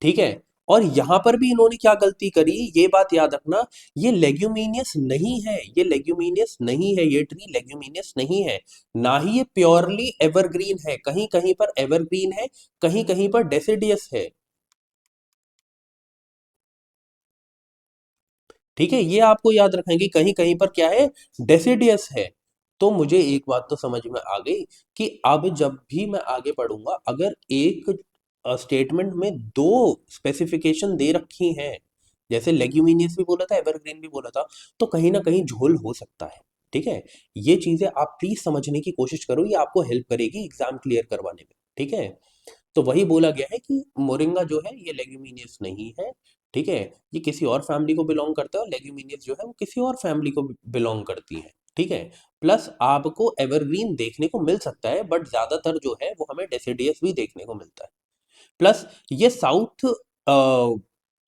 ठीक है। और यहां पर भी इन्होंने क्या गलती करी, ये बात याद रखना। ये लेग्यूमिनियस नहीं है, ये लेग्यूमिनियस नहीं है, ये ट्री लेग्यूमिनियस नहीं है। ना ही ये प्योरली एवरग्रीन है, कहीं कहीं पर एवरग्रीन है, कहीं कहीं पर डेसिडियस है। ठीक है, ये आपको याद रखना है कि कहीं कहीं पर क्या है, डेसिडियस है। तो मुझे एक बात तो समझ में आ गई कि अब जब भी मैं आगे बढ़ूंगा, अगर एक स्टेटमेंट में दो स्पेसिफिकेशन दे रखी हैं, जैसे लेग्यूमिनियस भी बोला था, एवरग्रीन भी बोला था, तो कहीं ना कहीं झोल हो सकता है। ठीक है, ये चीजें आप प्लीज समझने की कोशिश करो, ये आपको हेल्प करेगी एग्जाम क्लियर करवाने में। ठीक है, तो वही बोला गया है कि मोरिंगा जो है ये लेग्यूमिनियस नहीं है। ठीक है, ये किसी और फैमिली को बिलोंग करता है, और लेग्यूमिनियस जो है वो किसी और फैमिली को बिलोंग करती है। ठीक है, प्लस आपको एवरग्रीन देखने को मिल सकता है, बट ज्यादातर जो है वो हमें डेसिडियस भी देखने को मिलता है। प्लस ये साउथ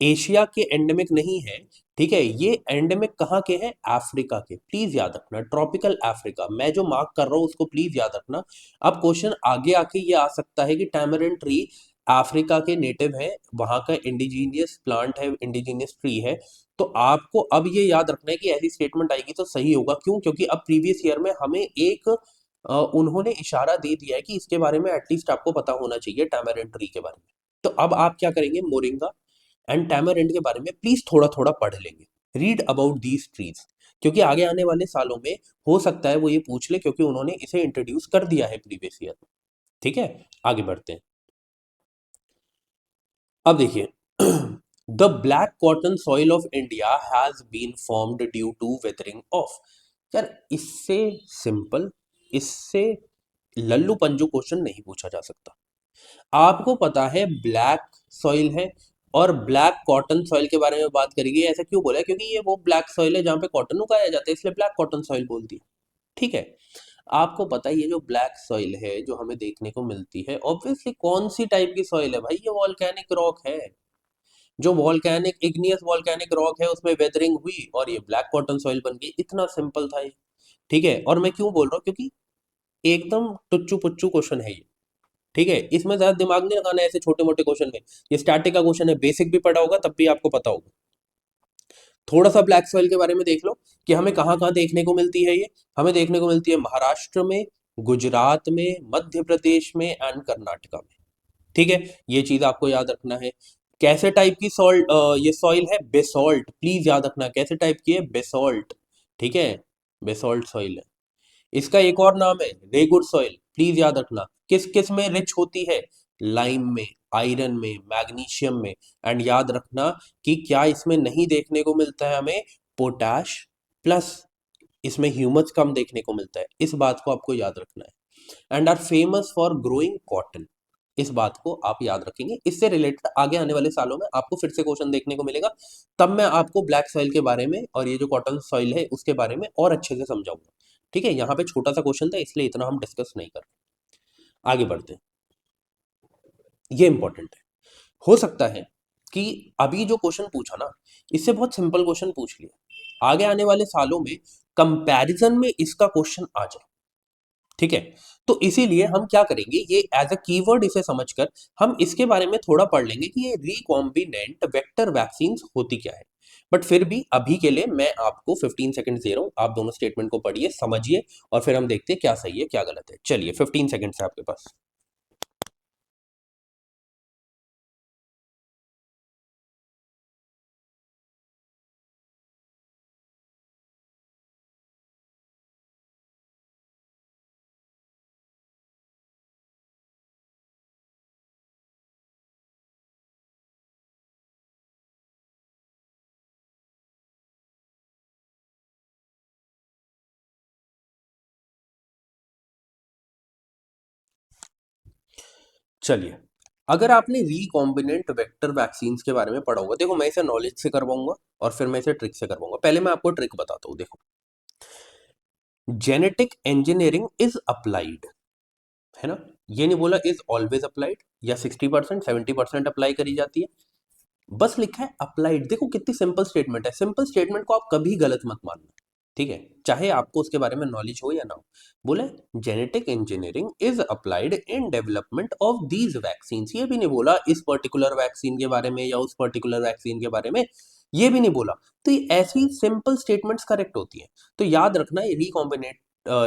एशिया के एंडेमिक नहीं है। ठीक है, ये एंडेमिक कहाँ के हैं? अफ्रीका के। प्लीज याद रखना, ट्रॉपिकल अफ्रीका, मैं जो मार्क कर रहा हूं उसको प्लीज याद रखना। अब क्वेश्चन आगे आके ये आ सकता है कि टैमरिंड ट्री अफ्रीका के नेटिव है, वहां का इंडिजीनियस प्लांट है, इंडिजीनियस ट्री है। तो आपको अब ये याद रखना है कि ऐसी स्टेटमेंट आएगी तो सही होगा। क्यों? क्योंकि अब प्रीवियस ईयर में हमें एक उन्होंने इशारा दे दिया है कि इसके बारे में एटलीस्ट आपको पता होना चाहिए, टैमरिंड ट्री के बारे में। तो अब आप क्या करेंगे, मोरिंगा एंड टैमरिंड के बारे में प्लीज थोड़ा थोड़ा पढ़ लेंगे, रीड अबाउट दीज ट्रीज। क्योंकि आगे आने वाले सालों में हो सकता है वो ये पूछ ले, क्योंकि उन्होंने इसे इंट्रोड्यूस कर दिया है प्रीवियस ईयर में। ठीक है, आगे बढ़ते हैं। अब देखिए the black cotton soil of India has been formed due to weathering of. यार इससे सिंपल, इससे लल्लू पंजू क्वेश्चन नहीं पूछा जा सकता। आपको पता है ब्लैक सॉइल है, और ब्लैक कॉटन सॉइल के बारे में बात करेंगे। ऐसा क्यों बोला है? क्योंकि ये वो ब्लैक सॉइल है जहाँ पे कॉटन उगाया जाता है, इसलिए ब्लैक कॉटन सॉइल बोल दी। ठीक है, आपको पता है ये जो ब्लैक सॉइल है जो हमें देखने को मिलती है, ऑब्वियसली कौन सी टाइप की सॉइल है भाई? ये वॉल्केनिक रॉक है। जो वॉल्केनिक इग्नियस वॉल्केनिक रॉक है उसमें वेदरिंग हुई और ये ब्लैक कॉटन सॉइल बन गई, इतना सिंपल था ये। ठीक है, और मैं क्यों बोल रहा हूँ? क्योंकि एकदम टुच्चू पुच्चू क्वेश्चन है ये। ठीक है, इसमें ज्यादा दिमाग नहीं लगाना है ऐसे छोटे मोटे क्वेश्चन में। ये स्टैटिक का क्वेश्चन है, बेसिक भी पढ़ा होगा तब भी आपको पता होगा। थोड़ा सा ब्लैक सॉइल के बारे में देख लो कि हमें कहाँ कहाँ देखने को मिलती है। ये हमें देखने को मिलती है महाराष्ट्र में, गुजरात में, मध्य प्रदेश में एंड कर्नाटका में। ठीक है, ये चीज आपको याद रखना है। कैसे टाइप की सॉल्ट ये सॉइल है? बेसॉल्ट, प्लीज याद रखना कैसे टाइप की है, बेसॉल्ट। ठीक है, बेसॉल्ट सॉइल है। इसका एक और नाम है रेगुड सॉइल, प्लीज याद रखना। किस किस में रिच होती है? लाइम में, आयरन में, मैग्नीशियम में। एंड याद रखना कि क्या इसमें नहीं देखने को मिलता है हमें? पोटैश प्लस, इसमें ह्यूमस कम देखने को मिलता है। इस बात को आपको याद रखना है। And are famous for growing cotton, इस बात को आप याद रखेंगे। इससे रिलेटेड आगे आने वाले सालों में आपको फिर से क्वेश्चन देखने को मिलेगा, तब मैं आपको ब्लैक सॉइल के बारे में और ये जो कॉटन सॉइल है उसके बारे में और अच्छे से समझाऊंगा। ठीक है, यहाँ पे छोटा सा क्वेश्चन था इसलिए इतना हम डिस्कस नहीं कर रहे। आगे बढ़ते हैं, ये इंपॉर्टेंट है। हो सकता है कि अभी जो क्वेश्चन पूछा ना, इससे बहुत सिंपल क्वेश्चन पूछ लिया, आगे आने वाले सालों में कंपैरिजन में इसका क्वेश्चन आ जाए। ठीक है, तो इसीलिए हम क्या करेंगे, ये एज अ कीवर्ड इसे समझकर हम इसके बारे में थोड़ा पढ़ लेंगे कि ये रिकॉम्बिनेंट वेक्टर वैक्सीन होती क्या है। बट फिर भी अभी के लिए मैं आपको 15 सेकंड दे रहा हूं, आप दोनों स्टेटमेंट को पढ़िए, समझिए, और फिर हम देखते हैं क्या सही है क्या गलत है। चलिए 15 सेकंड है आपके पास। चलिए, अगर आपने रिकॉम्बिनेंट वेक्टर वैक्सीन्स के बारे में पढ़ा होगा, देखो मैं इसे नॉलेज से करवाऊंगा और फिर मैं इसे ट्रिक से करवाऊंगा। पहले मैं आपको ट्रिक बताता हूँ। देखो, जेनेटिक इंजीनियरिंग इज अप्लाइड, है ना। ये नहीं बोला इज ऑलवेज अप्लाइड या 60% 70% अप्लाई करी जाती है, बस लिखा है अप्लाइड। देखो कितनी सिंपल स्टेटमेंट है। सिंपल स्टेटमेंट को आप कभी गलत मत मानना, ठीक है, चाहे आपको उसके बारे में नॉलेज हो या ना हो। बोले genetic engineering is applied in development of these vaccine. ये भी नहीं बोला इस पर्टिकुलर वैक्सीन के बारे में या उस पर्टिकुलर वैक्सीन के बारे में, ये भी नहीं बोला। तो ये ऐसी सिंपल स्टेटमेंट्स करेक्ट होती हैं। तो याद रखना, ये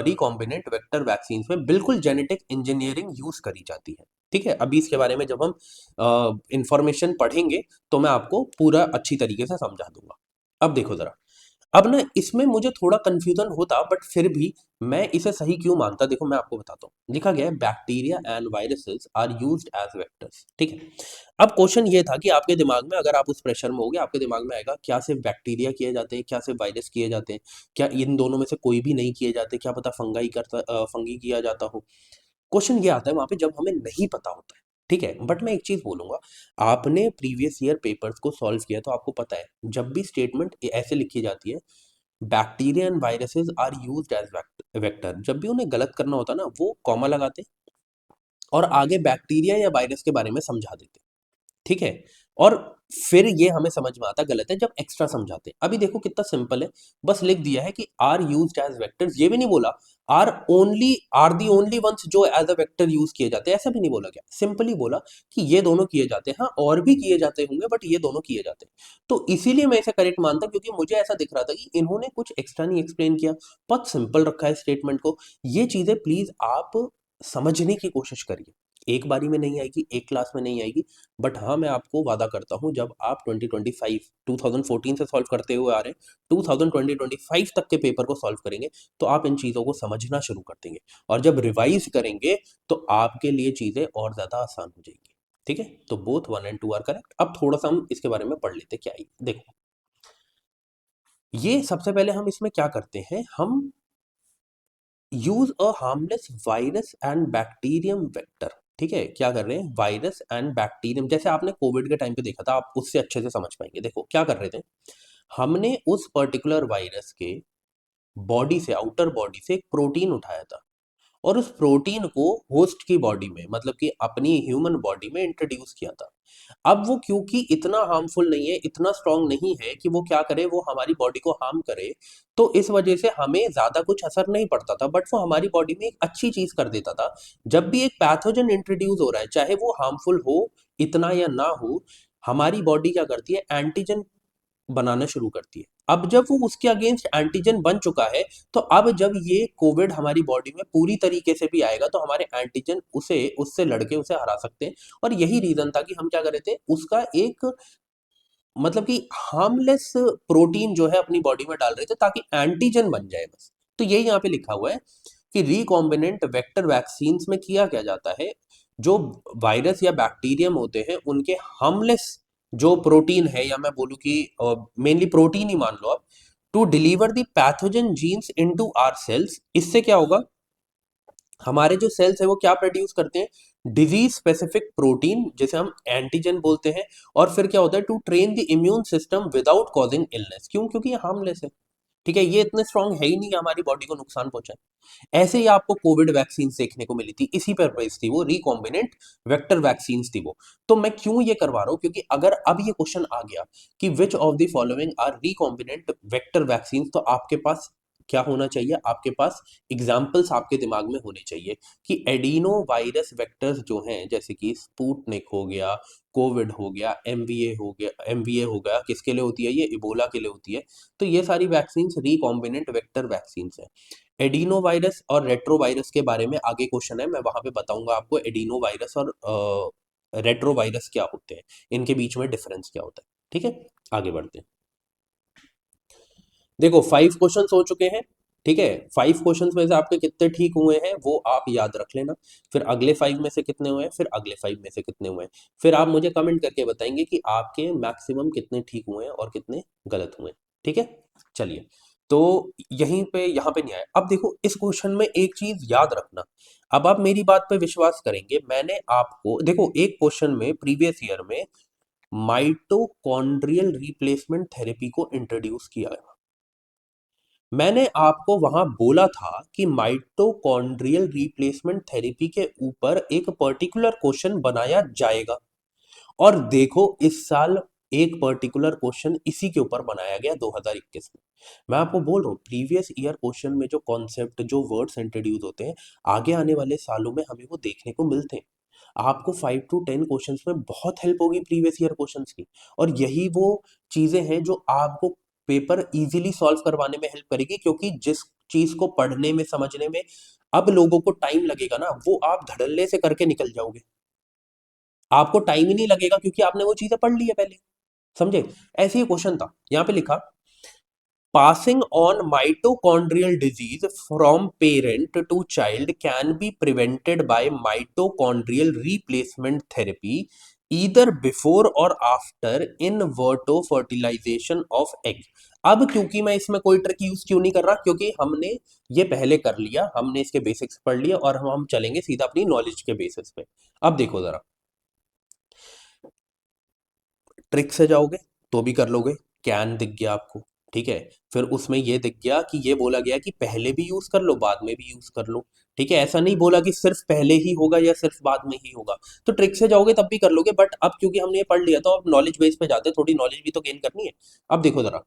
रिकॉम्बिनेंट वेक्टर वैक्सीन में बिल्कुल जेनेटिक इंजीनियरिंग यूज करी जाती है, ठीक है। अभी इसके बारे में जब हम इंफॉर्मेशन पढ़ेंगे तो मैं आपको पूरा अच्छी तरीके से समझा दूंगा। अब देखो जरा, अब ना इसमें मुझे थोड़ा कंफ्यूजन होता, बट फिर भी मैं इसे सही क्यों मानता, देखो मैं आपको बताता हूँ। लिखा गया है bacteria and viruses are used as vectors, ठीक है। अब क्वेश्चन ये था कि आपके दिमाग में, अगर आप उस प्रेशर में होगे, आपके दिमाग में आएगा क्या सिर्फ बैक्टीरिया किए जाते हैं, क्या सिर्फ वायरस किए जाते हैं, क्या इन दोनों में से कोई भी नहीं किए जाते, क्या पता फंगी किया जाता हो। क्वेश्चन ये आता है वहां पे जब हमें नहीं पता होता है, ठीक है। बट मैं एक चीज बोलूंगा, आपने प्रीवियस ईयर पेपर्स को सॉल्व किया तो आपको पता है जब भी स्टेटमेंट ऐसे लिखी जाती है, bacteria and viruses are used as vector, जब भी उन्हें गलत करना होता है ना, वो कॉमा लगाते और आगे बैक्टीरिया या वायरस के बारे में समझा देते, ठीक है। और फिर ये हमें समझ में आता गलत है जब एक्स्ट्रा समझाते हैं। अभी देखो कितना सिंपल है, बस लिख दिया है कि आर यूज्ड एज वेक्टर्स, ये भी नहीं बोला आर दी ओनली वंस जो एज अ वेक्टर यूज किए जाते हैं, ऐसा भी नहीं बोला। क्या सिंपली बोला कि ये दोनों किए जाते हैं, हाँ और भी किए जाते होंगे बट ये दोनों किए जाते हैं। तो इसीलिए मैं इसे करेक्ट मानता, क्योंकि मुझे ऐसा दिख रहा था कि इन्होंने कुछ एक्स्ट्रा नहीं एक्सप्लेन किया, बहुत सिंपल रखा है स्टेटमेंट को। ये चीजें प्लीज आप समझने की कोशिश करिए। एक बारी में नहीं आएगी, एक क्लास में नहीं आएगी, बट हाँ मैं आपको वादा करता हूँ जब आप 2014 से सॉल्व करते हुए आ रहे हैं, 2025 तक के पेपर को सॉल्व करेंगे तो आप इन चीज़ों को समझना शुरू कर देंगे। और जब रिवाइज करेंगे तो आपके लिए चीज़ें और ज़्यादा आसान हो जाएंगी, ठीक है। तो बोथ 1 और 2 आर करेक्ट। अब थोड़ा सा हम इसके बारे में पढ़ लेते क्या है। देखो, ये सबसे पहले हम इसमें क्या करते हैं, हम use a harmless virus and bacterium vector, ठीक है। क्या कर रहे हैं, वायरस एंड बैक्टीरियम, जैसे आपने कोविड के टाइम पे देखा था, आप उससे अच्छे से समझ पाएंगे। देखो क्या कर रहे थे, हमने उस पर्टिकुलर वायरस के बॉडी से, आउटर बॉडी से एक प्रोटीन उठाया था और उस प्रोटीन को होस्ट की बॉडी में, मतलब कि अपनी ह्यूमन बॉडी में इंट्रोड्यूस किया था। अब वो क्योंकि इतना हार्मफुल नहीं है, इतना स्ट्रांग नहीं है कि वो क्या करे, वो हमारी बॉडी को हार्म करे, तो इस वजह से हमें ज्यादा कुछ असर नहीं पड़ता था, बट वो हमारी बॉडी में एक अच्छी चीज कर देता था। जब भी एक पैथोजन इंट्रोड्यूस हो रहा है, चाहे वो हार्मफुल हो इतना या ना हो, हमारी बॉडी क्या करती है, एंटीजन बनाना शुरू करती है। अब जब वो उसके अगेंस्ट एंटीजन बन चुका है, तो अब जब ये कोविड हमारी बॉडी में पूरी तरीके से भी आएगा तो हमारे एंटीजन उसे उससे लड़के उसे हरा सकते हैं। और यही रीजन था कि हम क्या कर रहे थे, उसका एक मतलब कि हार्मलेस प्रोटीन जो है अपनी बॉडी में डाल रहे थे ताकि एंटीजन बन जाए बस। तो यही यहाँ पे लिखा हुआ है कि रिकॉम्बिनेंट वेक्टर वैक्सीन में किया क्या जाता है, जो वायरस या बैक्टीरियम होते हैं उनके हार्मलेस जो प्रोटीन है, या मैं बोलूँ कि मेनली प्रोटीन ही मान लो आप, to deliver the pathogen genes into our cells. इससे क्या होगा, हमारे जो सेल्स है वो क्या प्रोड्यूस करते हैं, डिजीज स्पेसिफिक प्रोटीन जिसे हम एंटीजन बोलते हैं। और फिर क्या होता है, to train the immune system without causing illness. क्यों, क्योंकि ये हार्मलेस है, ठीक है, ये इतने स्ट्रांग है ही नहीं कि हमारी बॉडी को नुकसान पहुंचाए। ऐसे ही आपको कोविड वैक्सीन देखने को मिली थी, इसी पर बेस्ड थी वो, रिकॉम्बिनेंट वेक्टर वैक्सीन थी वो। तो मैं क्यों ये करवा रहा हूं, क्योंकि अगर अब ये क्वेश्चन आ गया कि which of the following are recombinant vector vaccine, तो आपके पास क्या होना चाहिए, आपके पास एग्जाम्पल्स आपके दिमाग में होने चाहिए कि एडिनो वायरस वेक्टर्स जो हैं, जैसे कि स्पुतनिक हो गया, कोविड हो गया, एमवीए हो गया, किसके लिए होती है ये, इबोला के लिए होती है। तो ये सारी वैक्सीन रिकॉम्बिनेंट वेक्टर वैक्सीन है। एडिनो वायरस और रेट्रो वायरस के बारे में आगे क्वेश्चन है, मैं वहां पे बताऊंगा आपको एडिनो वायरस और रेट्रो वायरस क्या होते हैं, इनके बीच में डिफरेंस क्या होता है, ठीक है। आगे बढ़ते हैं। देखो 5 क्वेश्चन हो चुके हैं, ठीक है। 5 क्वेश्चन में से आपके कितने ठीक हुए हैं वो आप याद रख लेना, फिर अगले 5 में से कितने हुए हैं, फिर अगले 5 में से कितने हुए हैं, फिर आप मुझे कमेंट करके बताएंगे कि आपके मैक्सिमम कितने ठीक हुए हैं और कितने गलत हुए हैं, ठीक है। चलिए, तो यहीं पे यहाँ पे नहीं आया। अब देखो इस क्वेश्चन में एक चीज याद रखना, अब आप मेरी बात पे विश्वास करेंगे, मैंने आपको देखो एक क्वेश्चन में प्रीवियस ईयर में माइटोकॉन्ड्रियल रिप्लेसमेंट थेरेपी को इंट्रोड्यूस किया है। मैंने आपको वहां बोला था कि माइटोकॉन्ड्रियल रिप्लेसमेंट थेरेपी के ऊपर एक पर्टिकुलर क्वेश्चन बनाया जाएगा, और देखो इस साल एक पर्टिकुलर क्वेश्चन इसी के ऊपर बनाया गया 2021 में। मैं आपको बोल रहा हूँ प्रीवियस ईयर क्वेश्चन में जो कॉन्सेप्ट जो वर्ड्स इंट्रोड्यूस होते हैं, आगे आने वाले सालों में हमें वो देखने को मिलते हैं। आपको 5 to 10 क्वेश्चंस में बहुत हेल्प होगी प्रीवियस ईयर क्वेश्चंस की, और यही वो चीजें हैं जो आपको पेपर इजीली सॉल्व करवाने में हेल्प करेगी, क्योंकि जिस चीज को पढ़ने में समझने में अब लोगों को टाइम लगेगा ना, वो आप धड़ल्ले से करके निकल जाओगे। आपको टाइम ही नहीं लगेगा क्योंकि आपने वो चीजें पढ़ ली है पहले। समझे? ऐसे ही क्वेश्चन था, यहां पे लिखा passing on mitochondrial disease from parent to child can be prevented by mitochondrial replacement therapy either before or after inverto fertilization of egg। अब क्योंकि मैं इसमें कोई ट्रिक यूज क्यों नहीं कर रहा, क्योंकि हमने ये पहले कर लिया, हमने इसके बेसिक्स पढ़ लिया और हम चलेंगे सीधा अपनी नॉलेज के बेसिस पे। अब देखो जरा, ट्रिक से जाओगे तो भी कर लोगे। कैन दिख गया आपको, ठीक है, फिर उसमें ये दिख गया कि ये बोला गया कि पहले भी यूज कर लो बाद में भी यूज कर लो। ठीक है, ऐसा नहीं बोला कि सिर्फ पहले ही होगा या सिर्फ बाद में ही होगा। तो ट्रिक से जाओगे तब भी कर लोगे, बट अब क्योंकि हमने ये पढ़ लिया तो अब नॉलेज बेस पे जाते हैं, थोड़ी नॉलेज भी तो गेन करनी है। अब देखो जरा,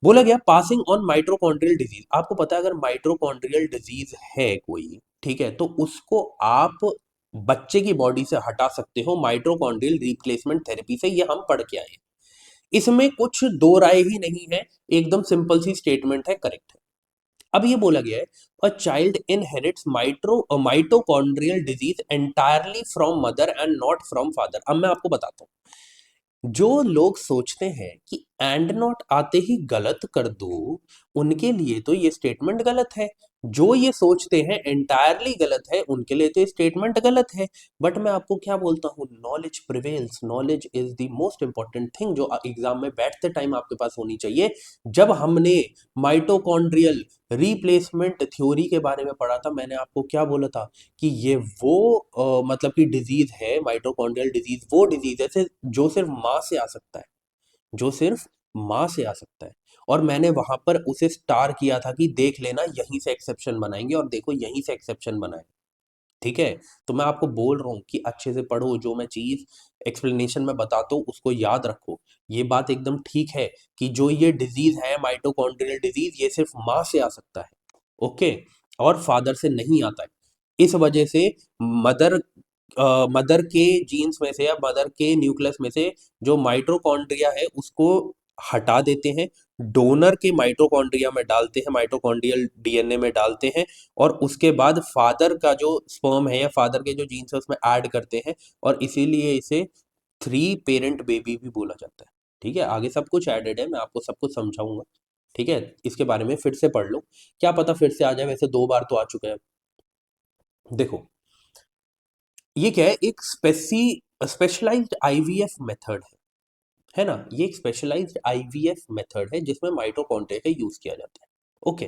बोला गया पासिंग ऑन माइट्रोकॉन्ड्रियल डिजीज। आपको पता है अगर माइट्रोकॉन्ड्रियल डिजीज है कोई, ठीक है, तो उसको आप बच्चे की बॉडी से हटा सकते हो माइट्रोकॉन्ड्रियल रिप्लेसमेंट थेरेपी से। ये हम पढ़ के आए हैं, इसमें कुछ दो राय ही नहीं है, एकदम सिंपल सी स्टेटमेंट है, करेक्ट है। अब ये बोला गया है a child inherits mitochondrial disease entirely from mother and not from father. अब मैं आपको बताता हूं, जो लोग सोचते हैं कि एंड नॉट आते ही गलत कर दो, उनके लिए तो ये स्टेटमेंट गलत है। जो ये सोचते हैं एंटायरली गलत है, उनके लिए तो ये स्टेटमेंट गलत है। बट मैं आपको क्या बोलता हूँ, knowledge prevails, knowledge is the most important thing जो एग्जाम में बैठते टाइम आपके पास होनी चाहिए। जब हमने माइटोकॉन्ड्रियल रिप्लेसमेंट थ्योरी के बारे में पढ़ा था, मैंने आपको क्या बोला था कि ये वो मतलब कि डिजीज है, माइटोकॉन्ड्रियल डिजीज वो डिजीज है जो सिर्फ माँ से आ सकता है, जो सिर्फ माँ से आ सकता है। और मैंने वहां पर उसे स्टार किया था कि देख लेना यहीं से एक्सेप्शन बनाएंगे, और देखो यहीं से एक्सेप्शन बनाए। ठीक है, तो मैं आपको बोल रहा हूँ कि अच्छे से पढ़ो, जो मैं चीज एक्सप्लेनेशन में बताता हूँ उसको याद रखो। ये बात एकदम ठीक है कि जो ये डिजीज है माइटोकॉन्ड्रियल डिजीज, ये सिर्फ माँ से आ सकता है, ओके, और फादर से नहीं आता है। इस वजह से मदर मदर के जीन्स में से या मदर के न्यूक्लियस में से जो माइटोकॉन्ड्रिया है उसको हटा देते हैं, डोनर के माइटोकॉन्ड्रिया में डालते हैं, माइटोकॉन्ड्रियल डीएनए में डालते हैं, और उसके बाद फादर का जो स्पर्म है या फादर के जो जीन्स है उसमें ऐड करते हैं, और इसीलिए इसे 3 पेरेंट बेबी भी बोला जाता है। ठीक है, आगे सब कुछ एडेड है, मैं आपको सब कुछ समझाऊंगा। ठीक है, इसके बारे में फिर से पढ़ लो, क्या पता फिर से आ जाए, वैसे 2 बार तो आ चुका है। देखो, ये क्या है, एक स्पेशलाइज्ड आईवीएफ मेथड है ना, ये एक स्पेशलाइज्ड आईवीएफ मेथड है जिसमें माइटोकॉन्ड्रिया का यूज किया जाता है। ओके,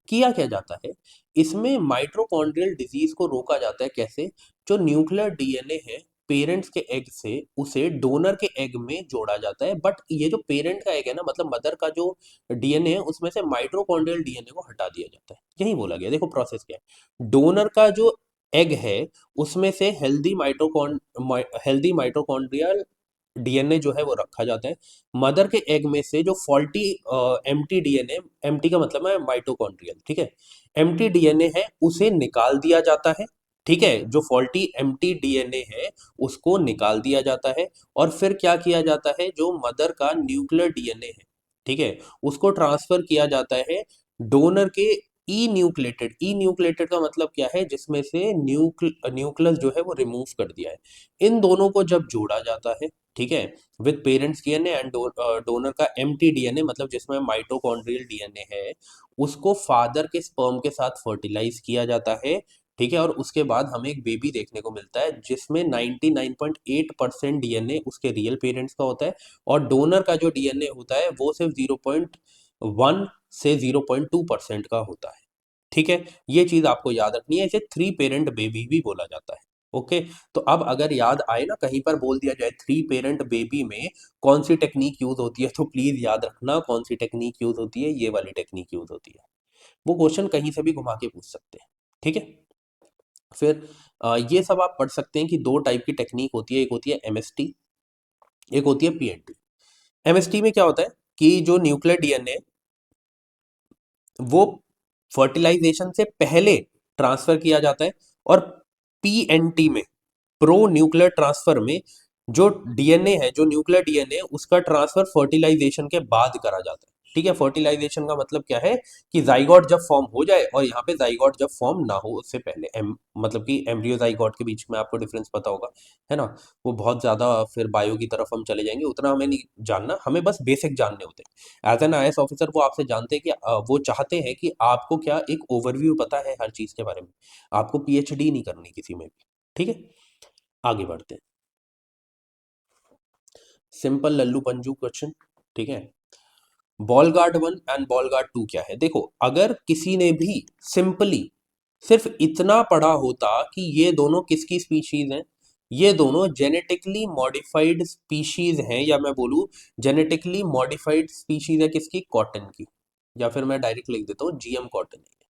किया क्या जाता है, इसमें माइटोकॉन्ड्रियल डिजीज को रोका जाता है कैसे, जो न्यूक्लियर डीएनए है पेरेंट्स के एग से, उसे डोनर के एग में जोड़ा जाता है। बट ये जो पेरेंट का एग है ना, मतलब मदर का जो डीएनए है, उसमें से माइटोकॉन्ड्रियल डीएनए को हटा दिया जाता है। यही बोला गया, देखो प्रोसेस क्या है, डोनर का जो एग है उसमें से हेल्दी माइटोकॉन्ड्रियल डीएनए जो है वो रखा जाता है। मदर के एग में से जो फॉल्टी एम्प्टी डीएनए, एम्प्टी का मतलब है माइटोकॉन्ड्रियल, ठीक है, एम्प्टी डीएनए है उसे निकाल दिया जाता है। ठीक है, जो फॉल्टी एम्प्टी डीएनए है उसको निकाल दिया जाता है, और फिर क्या किया जाता है, जो मदर का न्यूक्लियर डीएनए है, ठीक है, उसको ट्रांसफर किया जाता है डोनर के ई न्यूक्लिएटेड का मतलब क्या है, जिसमें से न्यूक्लियस जो है वो रिमूव कर दिया है। इन दोनों को जब जोड़ा जाता है, ठीक है, with parents DNA and donor का एम्प्टी डीएनए, मतलब जिसमें माइटोकॉन्ड्रियल डीएनए है, उसको फादर के स्पर्म के साथ फर्टिलाइज किया जाता है। ठीक है, और उसके बाद हमें एक बेबी देखने को मिलता है जिसमें 99.8% डीएनए उसके रियल पेरेंट्स का होता है, और डोनर का जो डीएनए होता है वो सिर्फ 0.1 से 0.2% का होता है। ठीक है, ये चीज आपको याद रखनी है। इसे थ्री पेरेंट बेबी भी बोला जाता है। ओके, तो अब अगर याद आए ना, कहीं पर बोल दिया जाए थ्री पेरेंट बेबी में कौन सी टेक्निक यूज होती है, तो प्लीज याद रखना कौन सी टेक्निक यूज होती है, ये वाली टेक्निक यूज होती है। वो क्वेश्चन कहीं से भी घुमा के पूछ सकते हैं। ठीक है, फिर ये सब आप पढ़ सकते हैं कि दो टाइप की टेक्निक होती है, एक होती है एमएसटी, एक होती है पीएनटी। एमएसटी में क्या होता है कि जो न्यूक्लियर डीएनए वो फर्टिलाइजेशन से पहले ट्रांसफर किया जाता है, और पीएनटी में, प्रो न्यूक्लियर ट्रांसफर में, जो डीएनए है, जो न्यूक्लियर डीएनए, उसका ट्रांसफर फर्टिलाइजेशन के बाद करा जाता है। ठीक है, फर्टिलाइजेशन का मतलब क्या है कि जाइगोट जब फॉर्म हो जाए, और यहाँ पे जाइगोट जब फॉर्म ना हो उससे पहले, मतलब कि एम्ब्रियो जाइगोट के बीच में आपको डिफरेंस पता होगा, है ना। वो बहुत ज्यादा फिर बायो की तरफ हम चले जाएंगे, उतना हमें नहीं जानना, हमें बस बेसिक जानने होते हैं। एज एन आईएएस ऑफिसर वो आपसे जानते हैं कि वो चाहते हैं कि आपको क्या एक ओवरव्यू पता है हर चीज के बारे में, आपको पीएचडी नहीं करनी किसी में भी। ठीक है, आगे बढ़ते हैं। सिंपल लल्लू पंजू क्वेश्चन। ठीक है, ball guard one and ball guard two क्या है। देखो, अगर किसी ने भी सिंपली सिर्फ इतना पढ़ा होता कि ये दोनों किसकी स्पीशीज हैं, ये दोनों जेनेटिकली मॉडिफाइड स्पीशीज हैं, या मैं बोलूं जेनेटिकली मॉडिफाइड स्पीशीज है किसकी, कॉटन की, या फिर मैं डायरेक्ट लिख देता हूँ जीएम कॉटन है,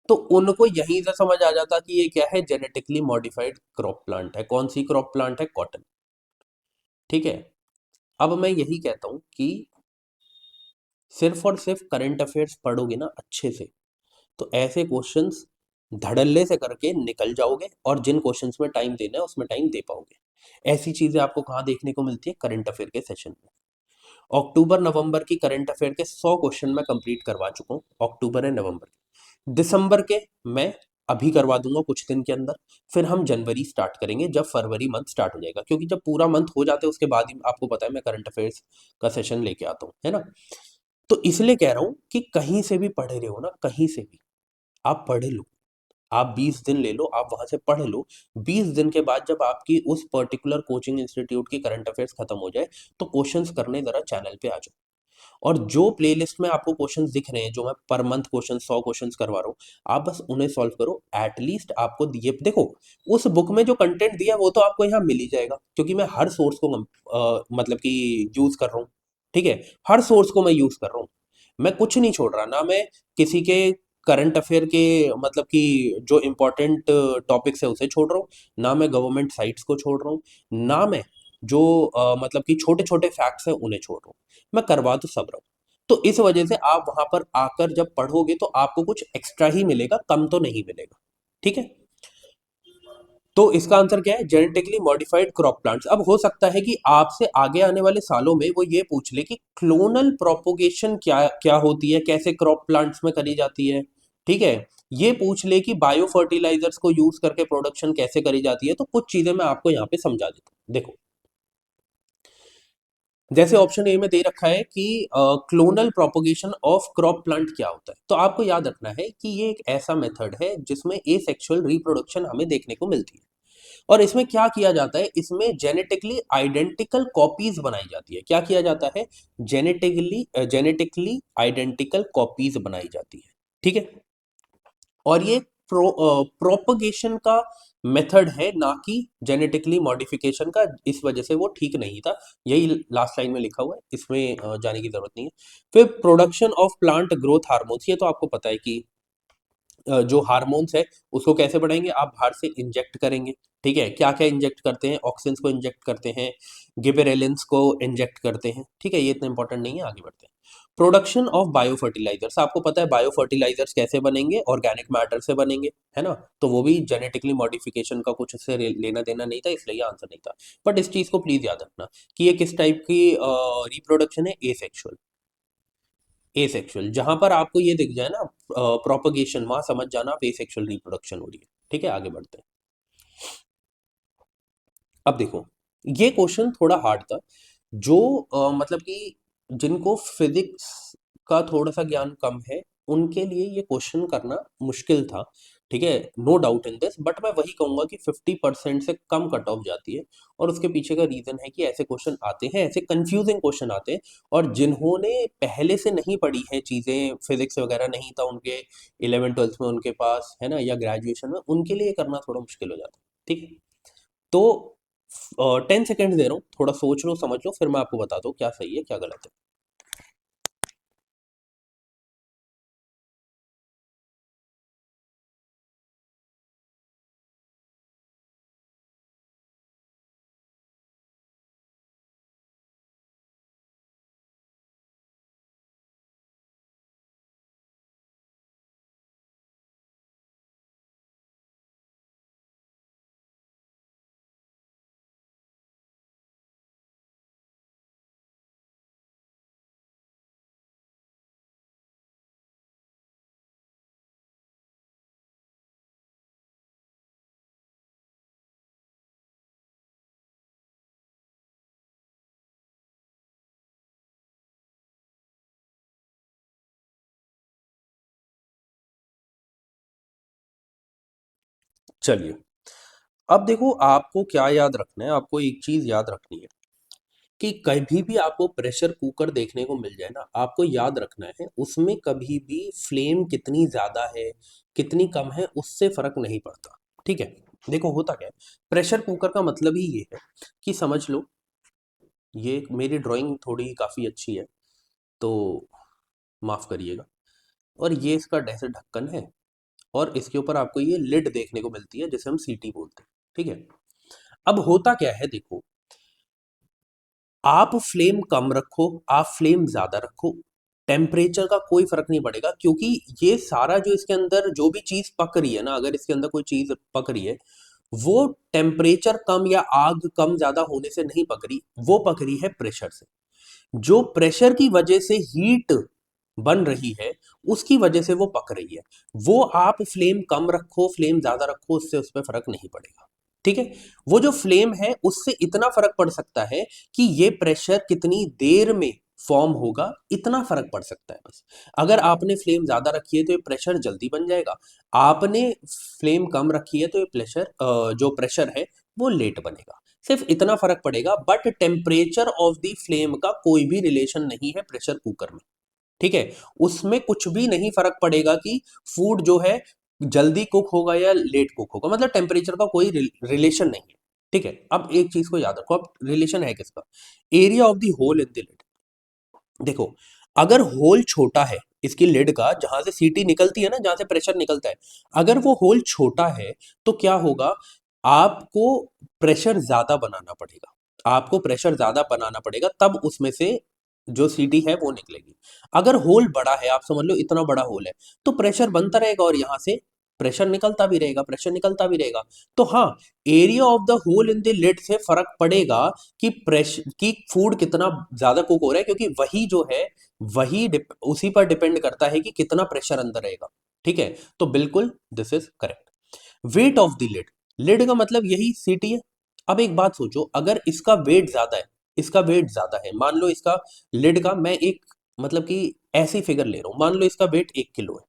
तो उनको यहीं से समझ आ जाता कि ये क्या है, जेनेटिकली मॉडिफाइड क्रॉप प्लांट है। कौन सी क्रॉप प्लांट है, कॉटन। ठीक है, अब मैं यही कहता हूं कि सिर्फ और सिर्फ करंट अफेयर्स पढ़ोगे ना अच्छे से, तो ऐसे क्वेश्चंस धड़ल्ले से करके निकल जाओगे, और जिन क्वेश्चंस में टाइम देना है उसमें टाइम दे पाओगे। ऐसी चीजें आपको कहाँ देखने को मिलती है, करंट अफेयर के सेशन में। अक्टूबर नवंबर की करंट अफेयर के 100 क्वेश्चन मैं कंप्लीट करवा चुका हूँ, अक्टूबर एंड नवंबर के। दिसंबर के मैं अभी करवा दूंगा कुछ दिन के अंदर। फिर हम जनवरी स्टार्ट करेंगे, जब फरवरी मंथ स्टार्ट हो जाएगा, क्योंकि जब पूरा मंथ हो जाता है उसके बाद ही आपको पता है मैं करंट अफेयर्स का सेशन लेके आता हूँ, है ना। तो इसलिए कह रहा हूं कि कहीं से भी पढ़ रहे हो ना, कहीं से भी आप पढ़ लो, आप 20 दिन ले लो, आप वहां से पढ़ लो। 20 दिन के बाद जब आपकी उस पर्टिकुलर कोचिंग इंस्टीट्यूट की करंट अफेयर्स खत्म हो जाए, तो क्वेश्चंस करने जरा चैनल पे आ जाओ। और जो प्लेलिस्ट में आपको क्वेश्चंस दिख रहे हैं, जो मैं पर मंथ क्वेश्चन 100 क्वेश्चंस करवा रहा हूँ, आप बस उन्हें सॉल्व करो। एटलीस्ट आपको ये देखो, उस बुक में जो कंटेंट दिया है वो तो आपको यहाँ मिल ही जाएगा, क्योंकि मैं हर सोर्स को मतलब कि यूज कर रहा हूँ। ठीक है, हर सोर्स को मैं यूज कर रहा हूँ, मैं कुछ नहीं छोड़ रहा ना, मैं किसी के करंट अफेयर के मतलब कि जो इंपॉर्टेंट टॉपिक्स है उसे छोड़ रहा हूँ, ना मैं गवर्नमेंट साइट्स को छोड़ रहा हूँ, ना मैं जो मतलब कि छोटे छोटे फैक्ट्स हैं उन्हें छोड़ रहा हूँ, मैं करवा तो सब रहा हूँ। तो इस वजह से आप वहां पर आकर जब पढ़ोगे तो आपको कुछ एक्स्ट्रा ही मिलेगा, कम तो नहीं मिलेगा। ठीक है, तो इसका आंसर क्या है, जेनेटिकली मॉडिफाइड क्रॉप प्लांट्स। अब हो सकता है कि आपसे आगे आने वाले सालों में वो ये पूछ ले कि क्लोनल प्रोपोगेशन क्या क्या होती है, कैसे क्रॉप प्लांट्स में करी जाती है। ठीक है, ये पूछ ले कि बायो फर्टिलाइजर्स को यूज करके प्रोडक्शन कैसे करी जाती है। तो कुछ चीजें मैं आपको यहाँ पे समझा देता हूँ। देखो, जैसे ऑप्शन ए में दे रखा है कि clonal propagation of crop plant क्या होता है, तो आपको याद रखना है कि ये एक ऐसा मेथड है जिसमें एसेक्सुअल रिप्रोडक्शन हमें देखने को मिलती है। और इसमें क्या किया जाता है, इसमें जेनेटिकली आइडेंटिकल कॉपीज बनाई जाती है। क्या किया जाता है, जेनेटिकली आइडेंटिकल कॉपीज बनाई जाती है। ठीक है, और ये प्रोपगेशन का मेथड है, ना कि जेनेटिकली मॉडिफिकेशन का। इस वजह से वो ठीक नहीं था, यही लास्ट लाइन में लिखा हुआ है, इसमें जाने की जरूरत नहीं है। फिर production of plant growth hormones, ये तो आपको पता है कि जो हार्मोन्स है उसको कैसे बढ़ाएंगे, आप बाहर से इंजेक्ट करेंगे। ठीक है, क्या क्या इंजेक्ट करते हैं, ऑक्सिन्स को इंजेक्ट करते हैं, गिबेरेलिन्स को इंजेक्ट करते हैं। ठीक है, ये इतना इंपॉर्टेंट नहीं है, आगे बढ़ते हैं। प्रोडक्शन ऑफ बायो फर्टिलाइजर्स, आपको पता है बायो फर्टिलाइजर्स कैसे बनेंगे, ऑर्गेनिक मैटर से बनेंगे, है ना। तो वो भी जेनेटिकली मॉडिफिकेशन का कुछ उससे लेना देना नहीं था, इसलिए आंसर नहीं था। बट इस चीज को प्लीज याद रखना कि ये किस टाइप की रिप्रोडक्शन है, एसेक्सुअल। एसेक्सुअल, जहां पर आपको ये दिख जाए ना प्रोपगेशन, वहां समझ जाना आप एसेक्सुअल रिप्रोडक्शन हो रही है। ठीक है, आगे बढ़ते हैं। अब देखो, ये क्वेश्चन थोड़ा हार्ड था। जो मतलब कि जिनको फिजिक्स का थोड़ा सा ज्ञान कम है, उनके लिए ये क्वेश्चन करना मुश्किल था। ठीक है, no doubt in this, but मैं वही कहूंगा कि 50% से कम कट ऑफ जाती है। और उसके पीछे का रीजन है कि ऐसे क्वेश्चन आते हैं, ऐसे कंफ्यूजिंग क्वेश्चन आते हैं, और जिन्होंने पहले से नहीं पढ़ी हैं चीजें, फिजिक्स वगैरह नहीं था उनके 11th 12th में उनके पास, है ना, या ग्रेजुएशन में, उनके लिए करना थोड़ा मुश्किल हो जाता है। ठीक है, तो 10 सेकेंड दे रहा हूँ, थोड़ा सोच लो, समझ लो, फिर मैं आपको बताता हूँ क्या सही है क्या गलत है। चलिए, अब देखो, आपको क्या याद रखना है, आपको एक चीज याद रखनी है कि कभी भी आपको प्रेशर कुकर देखने को मिल जाए ना, आपको याद रखना है उसमें कभी भी फ्लेम कितनी ज्यादा है कितनी कम है उससे फर्क नहीं पड़ता। ठीक है, देखो होता क्या है, प्रेशर कुकर का मतलब ही ये है कि समझ लो, ये मेरी ड्राइंग थोड़ी काफी अच्छी है, तो माफ करिएगा। और ये इसका जैसे ढक्कन है, और इसके ऊपर आपको ये लिड देखने को मिलती है जिसे हम सीटी बोलते हैं। ठीक है, अब होता क्या है, देखो, आप फ्लेम कम रखो, आप फ्लेम ज्यादा रखो, टेम्परेचर का कोई फर्क नहीं पड़ेगा, क्योंकि ये सारा जो इसके अंदर जो भी चीज पक रही है ना, अगर इसके अंदर कोई चीज पक रही है, वो टेम्परेचर कम या आग कम ज्यादा होने से नहीं पक रही, वो पक रही है प्रेशर से। जो प्रेशर की वजह से हीट बन रही है, उसकी वजह से वो पक रही है। वो आप फ्लेम कम रखो फ्लेम ज्यादा रखो, उससे उस पर फर्क नहीं पड़ेगा। ठीक है, वो जो फ्लेम है उससे इतना फर्क पड़ सकता है कि ये प्रेशर कितनी देर में फॉर्म होगा, इतना फर्क पड़ सकता है बस। अगर आपने फ्लेम ज्यादा रखी है तो ये प्रेशर जल्दी बन जाएगा, आपने फ्लेम कम रखी है तो ये प्रेशर, जो प्रेशर है वो लेट बनेगा। सिर्फ इतना फर्क पड़ेगा, but temperature of the flame का कोई भी रिलेशन नहीं है प्रेशर कुकर में। ठीक है, उसमें कुछ भी नहीं फर्क पड़ेगा कि फूड जो है जल्दी कुक होगा या लेट कुक होगा, मतलब टेम्परेचर का कोई रिलेशन नहीं है। ठीक है, अब एक चीज को याद रखो, अब रिलेशन है किसका, area of the hole in the lid. देखो, अगर होल छोटा है इसकी लिड का, जहां से सीटी निकलती है ना, जहां से प्रेशर निकलता है, अगर वो होल छोटा है तो क्या होगा, आपको प्रेशर ज्यादा बनाना पड़ेगा, आपको प्रेशर ज्यादा बनाना पड़ेगा, तब उसमें से जो सीटी है वो निकलेगी। अगर होल बड़ा है, आप समझ लो इतना बड़ा होल है, तो प्रेशर बनता रहेगा और यहां से प्रेशर निकलता भी रहेगा, प्रेशर निकलता भी रहेगा। तो हाँ, area of the hole in the lid से फर्क पड़ेगा कि प्रेशर की फूड कितना ज्यादा कुक हो रहा है, क्योंकि वही जो है वही उसी पर डिपेंड करता है कि कितना प्रेशर अंदर रहेगा। ठीक है, तो बिल्कुल this is correct. Weight of the lid, lid का मतलब यही सीटी है। अब एक बात सोचो, अगर इसका वेट ज्यादा है, इसका वेट ज्यादा है, मान लो इसका लिड का, मैं एक मतलब कि ऐसी फिगर ले रहा हूं, मान लो इसका वेट 1 किलो है,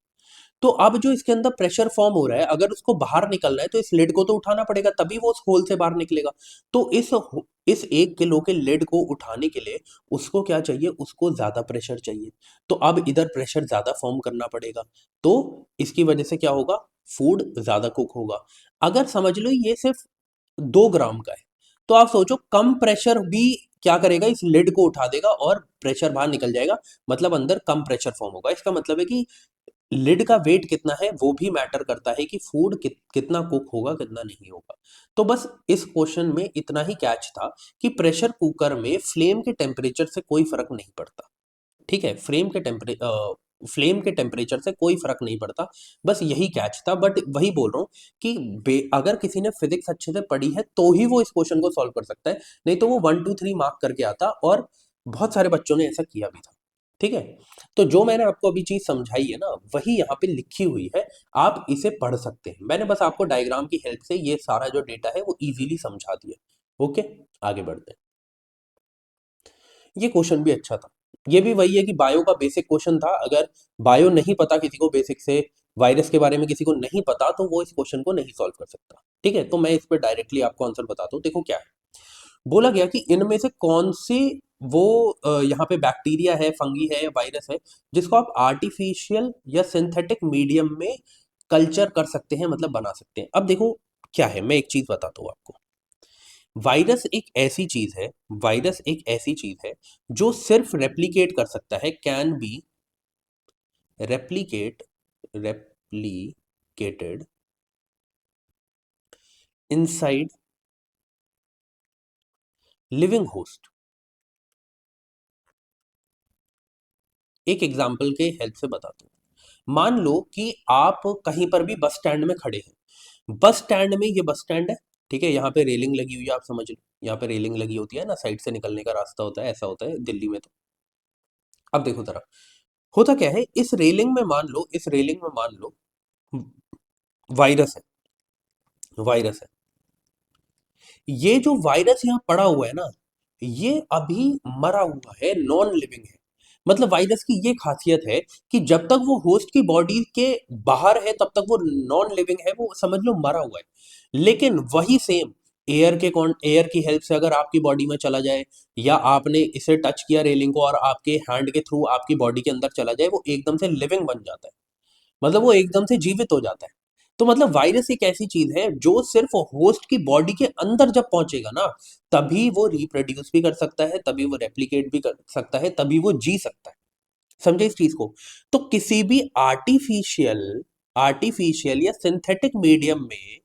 तो अब जो इसके अंदर प्रेशर फॉर्म हो रहा है, अगर उसको बाहर निकलना है तो इस लेड को तो उठाना पड़ेगा, तभी वो उस होल से बाहर निकलेगा। तो इस 1 किलो के लेड को उठाने के लिए उसको क्या चाहिए, उसको ज्यादा प्रेशर चाहिए। तो अब इधर प्रेशर ज्यादा फॉर्म करना पड़ेगा, तो इसकी वजह से क्या होगा, फूड ज्यादा कुक होगा। अगर समझ लो ये सिर्फ 2 ग्राम का है, तो आप सोचो कम प्रेशर भी क्या करेगा, इस लिड को उठा देगा और प्रेशर बाहर निकल जाएगा, मतलब अंदर कम प्रेशर फॉर्म होगा। इसका मतलब है कि लिड का वेट कितना है वो भी मैटर करता है कि फूड कितना कुक होगा कितना नहीं होगा। तो बस इस क्वेश्चन में इतना ही कैच था कि प्रेशर कुकर में फ्लेम के टेम्परेचर से कोई फर्क नहीं पड़ता। ठीक है, फ्लेम के टेम्परेचर से कोई फर्क नहीं पड़ता, बस यही कैच था। बट वही बोल रहा हूँ कि अगर किसी ने फिजिक्स अच्छे से पढ़ी है तो ही वो इस क्वेश्चन को सॉल्व कर सकता है, नहीं तो वो 1 2 3 मार्क करके आता, और बहुत सारे बच्चों ने ऐसा किया भी था। ठीक है, तो जो मैंने आपको अभी चीज समझाई है ना, वही यहाँ पे लिखी हुई है, आप इसे पढ़ सकते हैं। मैंने बस आपको डायग्राम की हेल्प से ये सारा जो डेटा है वो इजीली समझा दिया। ओके, आगे बढ़ते हैं। ये क्वेश्चन भी अच्छा था, ये भी वही है कि बायो का बेसिक क्वेश्चन था। अगर बायो नहीं पता किसी को बेसिक से, वायरस के बारे में किसी को नहीं पता तो वो इस क्वेश्चन को नहीं सॉल्व कर सकता। ठीक है, तो मैं इस पर डायरेक्टली आपको आंसर बताता हूँ। देखो क्या है, बोला गया कि इनमें से कौन सी वो यहाँ पे बैक्टीरिया है, फंगी है या वायरस है जिसको आप आर्टिफिशियल या सिंथेटिक मीडियम में कल्चर कर सकते हैं, मतलब बना सकते हैं। अब देखो क्या है, मैं एक चीज बताता हूँ आपको। वायरस एक ऐसी चीज है, वायरस एक ऐसी चीज है जो सिर्फ रेप्लिकेट कर सकता है, can be replicate replicated inside living host. एक एग्जाम्पल के हेल्प से बताता हूं। मान लो कि आप कहीं पर भी बस स्टैंड में खड़े हैं, बस स्टैंड में, ये बस स्टैंड है, ठीक है, यहाँ पे रेलिंग लगी हुई है, आप समझ लो, यहाँ पे रेलिंग लगी होती है ना, साइड से निकलने का रास्ता होता है, ऐसा होता है दिल्ली में तो। अब देखो जरा, होता क्या है, इस रेलिंग में मान लो, इस रेलिंग में मान लो वायरस है, वायरस है। ये जो वायरस यहाँ पड़ा हुआ है ना, ये अभी मरा हुआ है, नॉन लिविंग है। मतलब वायरस की ये खासियत है कि जब तक वो होस्ट की बॉडी के बाहर है तब तक वो नॉन लिविंग है, वो समझ लो मरा हुआ है। लेकिन वही सेम एयर की हेल्प से अगर आपकी बॉडी में चला जाए, या आपने इसे टच किया रेलिंग को और आपके हैंड के थ्रू आपकी बॉडी के अंदर चला जाए, वो एकदम से लिविंग बन जाता है, मतलब वो एकदम से जीवित हो जाता है। तो मतलब वायरस एक ऐसी चीज है जो सिर्फ होस्ट की बॉडी के अंदर जब पहुंचेगा ना, तभी वो रिप्रोड्यूस भी कर सकता है, तभी वो रेप्लिकेट भी कर सकता है, तभी वो जी सकता है। समझे इस चीज को? तो किसी भी आर्टिफिशियल आर्टिफिशियल या सिंथेटिक मीडियम में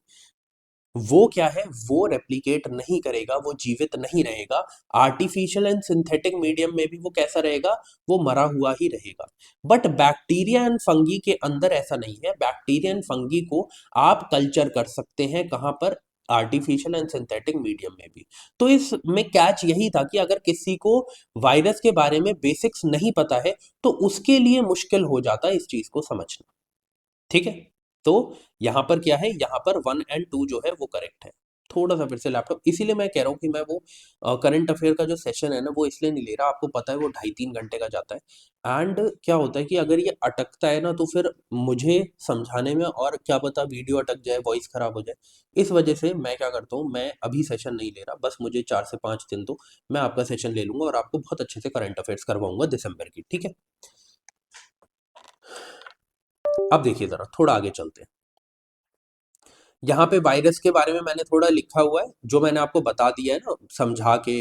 वो क्या है, वो रेप्लिकेट नहीं करेगा, वो जीवित नहीं रहेगा। आर्टिफिशियल एंड सिंथेटिक मीडियम में भी वो कैसा रहेगा, वो मरा हुआ ही रहेगा। बट बैक्टीरिया एंड फंगी के अंदर ऐसा नहीं है। बैक्टीरिया एंड फंगी को आप कल्चर कर सकते हैं, कहां पर, आर्टिफिशियल एंड सिंथेटिक मीडियम में भी। तो इसमें कैच यही था कि अगर किसी को वायरस के बारे में बेसिक्स नहीं पता है तो उसके लिए मुश्किल हो जाता है इस चीज को समझना। ठीक है, तो यहां पर क्या है, यहां पर 1 और 2 जो है वो करेक्ट है। थोड़ा सा फिर से लैपटॉप, इसीलिए मैं कह रहा हूँ कि मैं वो करंट अफेयर का जो सेशन है ना, वो इसलिए नहीं ले रहा, आपको पता है वो 2.5-3 घंटे का जाता है। एंड क्या होता है कि अगर ये अटकता है ना, तो फिर मुझे समझाने में, और क्या पता वीडियो अटक जाए, वॉइस खराब हो जाए। इस वजह से मैं क्या करता हूँ, मैं अभी सेशन नहीं ले रहा, बस मुझे 4 से 5 दिन दो, मैं आपका सेशन ले लूंगा और आपको बहुत अच्छे से करंट अफेयर्स करवाऊंगा दिसंबर की। ठीक है, अब देखिए जरा, थोड़ा आगे चलते हैं। यहाँ पे वायरस के बारे में मैंने थोड़ा लिखा हुआ है, जो मैंने आपको बता दिया है ना समझा के,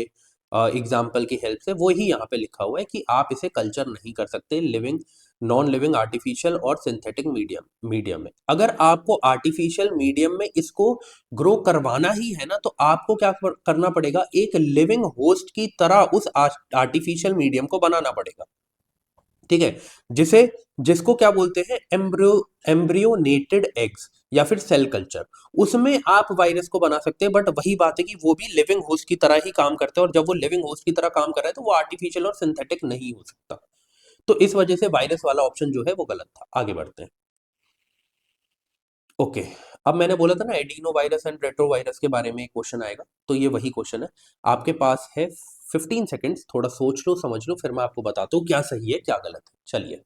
एग्जाम्पल की हेल्प से, वो ही यहाँ पे लिखा हुआ है कि आप इसे कल्चर नहीं कर सकते लिविंग, नॉन लिविंग, आर्टिफिशियल और सिंथेटिक मीडियम मीडियम में। अगर आपको आर्टिफिशियल मीडियम में इसको ग्रो करवाना ही है ना, तो आपको क्या करना पड़ेगा, एक लिविंग होस्ट की तरह उस आर्टिफिशियल मीडियम को बनाना पड़ेगा। ठीक है, जिसे जिसको क्या बोलते हैं, एम्ब्रियोनेटेड एग्स या फिर सेल कल्चर। उसमें आप वायरस को बना सकते हैं, बट वही बात है कि वो भी लिविंग होस्ट की तरह ही काम करते हैं, और जब वो लिविंग होस्ट की तरह काम कर रहा है तो वो आर्टिफिशियल और सिंथेटिक नहीं हो सकता। तो इस वजह से वायरस वाला ऑप्शन जो है वो गलत था। आगे बढ़ते हैं। ओके, अब मैंने बोला था ना एडिनो वायरस एंड रेट्रोवायरस के बारे में एक क्वेश्चन आएगा, तो ये वही क्वेश्चन है। आपके पास है 15 सेकेंड्स, थोड़ा सोच लो, समझ लो, फिर मैं आपको बताता हूँ क्या सही है क्या गलत है। चलिए।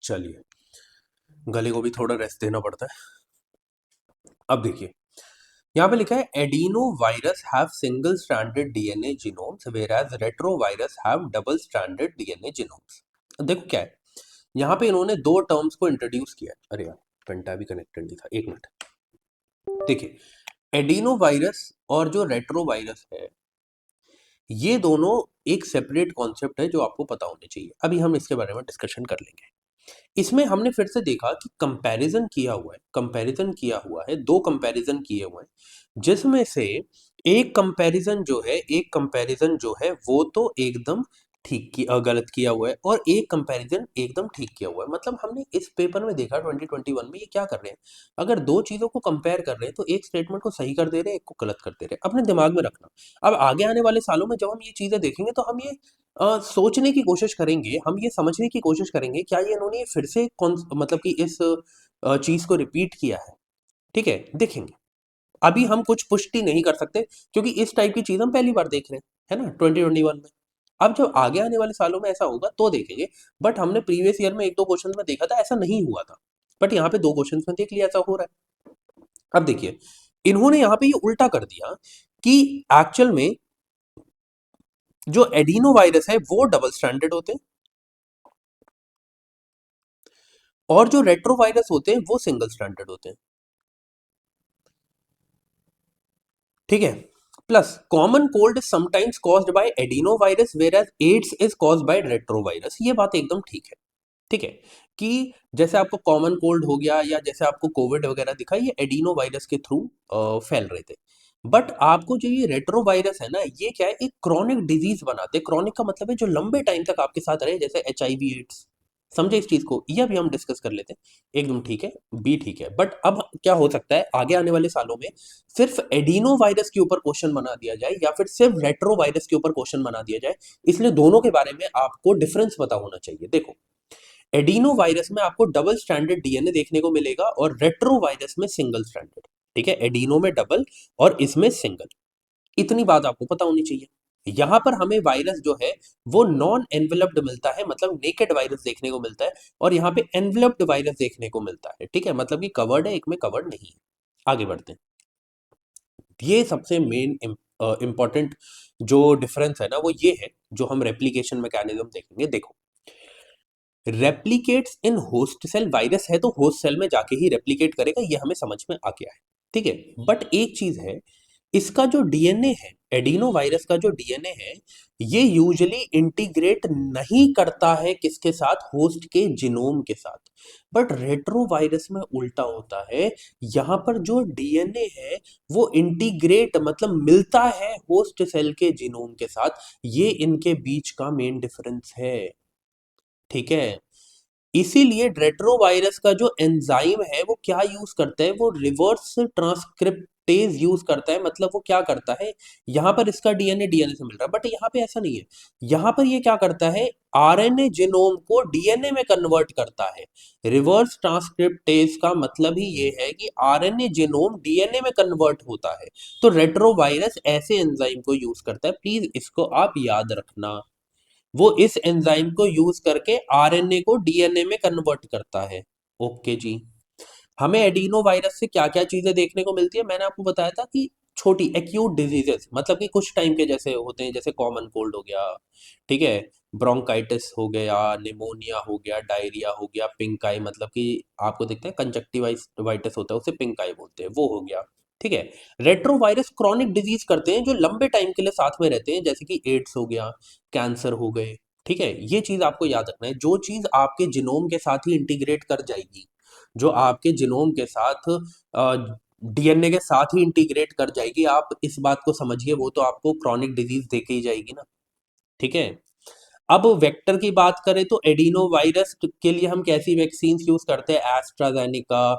चलिए, गले को भी थोड़ा रेस्ट देना पड़ता है। अब देखिए, यहाँ पे लिखा है adeno virus have single stranded DNA genomes whereas retro virus have double stranded DNA genomes. देखो क्या है, यहाँ पे इन्होंने दो टर्म्स को इंट्रोड्यूस किया है। अरे यार, घंटा भी कनेक्टेड नहीं था, एक मिनट। देखिए, एडिनो वायरस और जो रेट्रो वायरस है, ये दोनों एक सेपरेट कॉन्सेप्ट है जो आपको पता होने चाहिए। अभी हम इसके बारे में डिस्कशन कर लेंगे। इसमें हमने फिर से देखा कि कंपैरिजन किया हुआ है, दो कंपैरिजन किए हुए हैं, जिसमें से एक कंपैरिजन जो है वो तो एकदम गलत किया हुआ है, और एक कंपैरिजन एकदम ठीक किया हुआ है। मतलब हमने इस पेपर में देखा 2021 में ये क्या कर रहे हैं, अगर दो चीजों को कंपेयर कर रहे हैं तो एक स्टेटमेंट को सही कर दे रहे हैं, एक को गलत कर दे रहे हैं। अपने दिमाग में रखना। अब आगे आने वाले सालों में जब हम ये चीजें देखेंगे तो हम ये सोचने की कोशिश करेंगे, हम ये समझने की कोशिश करेंगे क्या ये इन्होंने फिर से कौन मतलब कि इस चीज को रिपीट किया है। ठीक है, देखेंगे। अभी हम कुछ पुष्टि नहीं कर सकते क्योंकि इस टाइप की चीज हम पहली बार देख रहे हैं, है ना, 2021 में। अब जब आगे आने वाले सालों में ऐसा होगा तो देखेंगे। बट हमने प्रीवियस ईयर में एक दो क्वेश्चन में देखा था ऐसा नहीं हुआ था, बट यहाँ पे दो क्वेश्चन में देख लिया ऐसा हो रहा है। अब देखिए, इन्होंने यहाँ पे ये उल्टा कर दिया कि एक्चुअल में जो एडिनो वायरस है वो डबल स्टैंडर्ड होते हैं, और जो रेट्रोवायरस होते हैं वो सिंगल स्टैंडर्ड होते हैं। ठीक है। Plus common cold is sometimes caused by adenovirus whereas AIDS is caused by retrovirus. ये बात एकदम ठीक है। ठीक है, कि जैसे आपको कॉमन कोल्ड हो गया या जैसे आपको कोविड वगैरह दिखा, ये एडिनो वायरस के थ्रू फैल रहे थे। बट आपको जो ये रेट्रो वायरस है ना, ये क्या है, एक क्रॉनिक डिजीज बनाते। क्रॉनिक का मतलब है जो लंबे टाइम तक आपके साथ रहे, जैसे HIV एड्स। समझे इस चीज को, यह भी हम डिस्कस कर लेते हैं। एकदम ठीक है, बी ठीक है। बट अब क्या हो सकता है आगे आने वाले सालों में, सिर्फ एडिनो वायरस के ऊपर क्वेश्चन बना दिया जाए या फिर सिर्फ रेट्रो वायरस के ऊपर क्वेश्चन बना दिया जाए। इसलिए दोनों के बारे में आपको डिफरेंस पता होना चाहिए। देखो, एडिनो वायरस में आपको डबल स्ट्रैंडेड डीएनए देखने को मिलेगा और रेट्रो वायरस में सिंगल स्ट्रैंडेड। ठीक है, एडिनो में डबल और इसमें सिंगल। इतनी बात आपको पता होनी चाहिए। यहां पर हमें वायरस जो है वो नॉन एनवेलप्ड मिलता है, मतलब नेकेड वायरस देखने को मिलता है, और यहाँ पे एनवेलप्ड वायरस देखने को मिलता है। ठीक है, मतलब कि कवर्ड है, एक में कवर्ड नहीं है। आगे बढ़ते हैं। ये सबसे मेन इंपॉर्टेंट जो डिफरेंस है ना वो ये है, जो हम रेप्लिकेशन मैकेनिज्म देखेंगे। देखो, replicates in host cell, virus है तो होस्ट सेल में जाके ही रेप्लिकेट करेगा, ये हमें समझ में आ गया है। ठीक है, बट एक चीज है, इसका जो डीएनए है, एडिनो वायरस का जो डीएनए है, ये यूजुअली इंटीग्रेट नहीं करता है किसके साथ, होस्ट के जीनोम के साथ। बट रेट्रो वायरस में उल्टा होता है। यहां पर जो डीएनए है वो इंटीग्रेट मतलब मिलता है होस्ट सेल के जीनोम के साथ। ये इनके बीच का मेन डिफरेंस है। ठीक है, इसीलिए रेट्रोवायरस का जो एंजाइम है वो क्या यूज करता है, वो रिवर्स ट्रांसक्रिप्टेज यूज करता है। मतलब वो क्या करता है, यहां पर इसका डीएनए डीएनए से मिल रहा है, बट यहां पे ऐसा नहीं है। यहां पर ये क्या करता है, आरएनए जीनोम को डीएनए में कन्वर्ट करता है। रिवर्स ट्रांसक्रिप्टेज का मतलब ही ये है कि आरएनए जीनोम डीएनए में कन्वर्ट होता है। तो रेट्रोवायरस ऐसे एंजाइम को यूज करता है, प्लीज इसको आप याद रखना। वो इस एंजाइम को यूज करके आरएनए को डीएनए में कन्वर्ट करता है। ओके जी। हमें एडिनो वायरस से क्या क्या चीजें देखने को मिलती है, मैंने आपको बताया था कि छोटी एक्यूट डिजीजेस, मतलब कि कुछ टाइम के जैसे होते हैं, जैसे कॉमन कोल्ड हो गया, ठीक है, ब्रोंकाइटिस हो गया, निमोनिया हो गया, डायरिया हो गया, पिंक आई, मतलब कि आपको देखते हैं कंजक्टिवाइटिस होता है, उसे पिंक आई बोलते हैं, वो हो गया। ठीक है, रेट्रोवायरस क्रॉनिक डिजीज करते हैं जो लंबे टाइम के लिए साथ में रहते हैं, जैसे कि एड्स हो गया, कैंसर हो गए। ठीक है, ये चीज आपको याद रखना है। जो चीज आपके जिनोम के साथ ही इंटीग्रेट कर जाएगी, जो आपके जिनोम के साथ डीएनए के साथ ही इंटीग्रेट कर जाएगी, आप इस बात को समझिए, वो तो आपको क्रॉनिक डिजीज देके ही जाएगी ना। ठीक है, अब वेक्टर की बात करें तो एडिनो वायरस के लिए हम कैसी वैक्सीन यूज करते हैं, एस्ट्राजेनिका,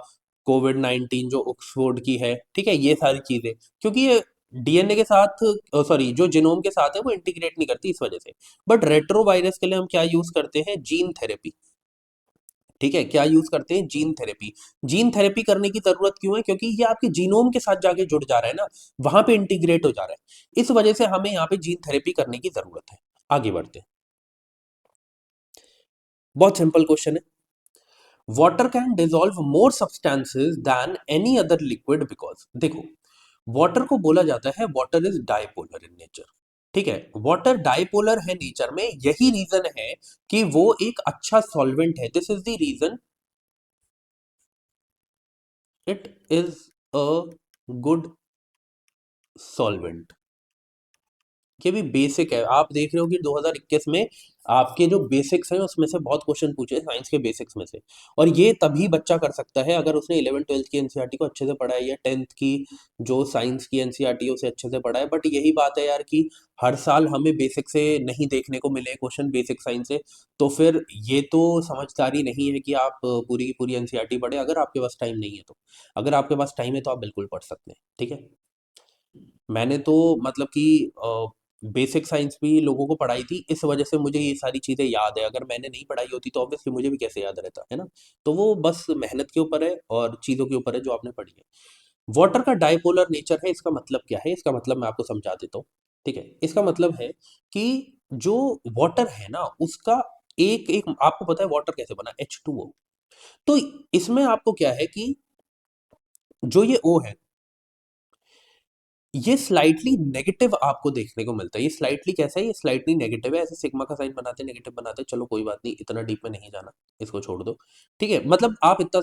कोविड-19 जो ऑक्सफोर्ड की है। ठीक है, ये सारी चीजें, क्योंकि ये डीएनए के साथ, सॉरी, जो जीनोम के साथ है वो इंटीग्रेट नहीं करती, इस वजह से। बट रेट्रो वायरस के लिए हम क्या यूज करते हैं, जीन थेरेपी। ठीक है, क्या यूज करते हैं, जीन थेरेपी। जीन थेरेपी करने की जरूरत क्यों है, क्योंकि ये आपके जीनोम के साथ जाके जुड़ जा रहा है ना, वहां पे इंटीग्रेट हो जा रहा है। इस वजह से हमें यहाँ पे जीन थेरेपी करने की जरूरत है। आगे बढ़ते हैं। बहुत सिंपल क्वेश्चन है। Water can dissolve more substances than any other liquid because, देखो, वाटर को बोला जाता है water is dipolar in nature. ठीक है, वाटर डाइपोलर है नेचर में, यही रीजन है कि वो एक अच्छा सॉल्वेंट है। This is the reason it is a good solvent. ये भी बेसिक है, आप देख रहे हो कि 2021 में आपके जो बेसिक्स हैं उसमें से बहुत क्वेश्चन पूछे साइंस के बेसिक्स में से। और ये तभी बच्चा कर सकता है अगर उसने 11 12th की एनसीईआरटी को अच्छे से पढ़ा है, या 10th की जो साइंस की एनसीईआरटी है उसे अच्छे से पढ़ा है। बट यही बात है यार कि हर साल हमें बेसिक से नहीं देखने को मिले क्वेश्चन बेसिक साइंस से, तो फिर ये तो समझदारी नहीं है कि आप पूरी की पूरी एनसीईआरटी पढ़े अगर आपके पास टाइम नहीं है तो। अगर आपके पास टाइम है तो आप बिल्कुल पढ़ सकते हैं, ठीक है। मैंने तो मतलब कि बेसिक साइंस भी लोगों को पढ़ाई थी, इस वजह से मुझे ये सारी चीज़ें याद है। अगर मैंने नहीं पढ़ाई होती तो ऑब्वियसली मुझे भी कैसे याद रहता है ना। तो वो बस मेहनत के ऊपर है और चीज़ों के ऊपर है जो आपने पढ़ी है। वाटर का डाइपोलर नेचर है, इसका मतलब क्या है? इसका मतलब मैं आपको समझा देता हूँ, ठीक है। इसका मतलब है कि जो वाटर है ना उसका एक एक आपको पता है वाटर कैसे बना, H2O। तो इसमें आपको क्या है कि जो ये O है ये स्लाइटली नेगेटिव आपको देखने को मिलता है। ये स्लाइटली कैसा है? ये स्लाइटली नेगेटिव है। ऐसे सिग्मा का साइन बनाते हैं, नेगेटिव बनाते हैं, चलो कोई बात नहीं, इतना डीप में नहीं जाना, इसको छोड़ दो, ठीक है। मतलब आप इतना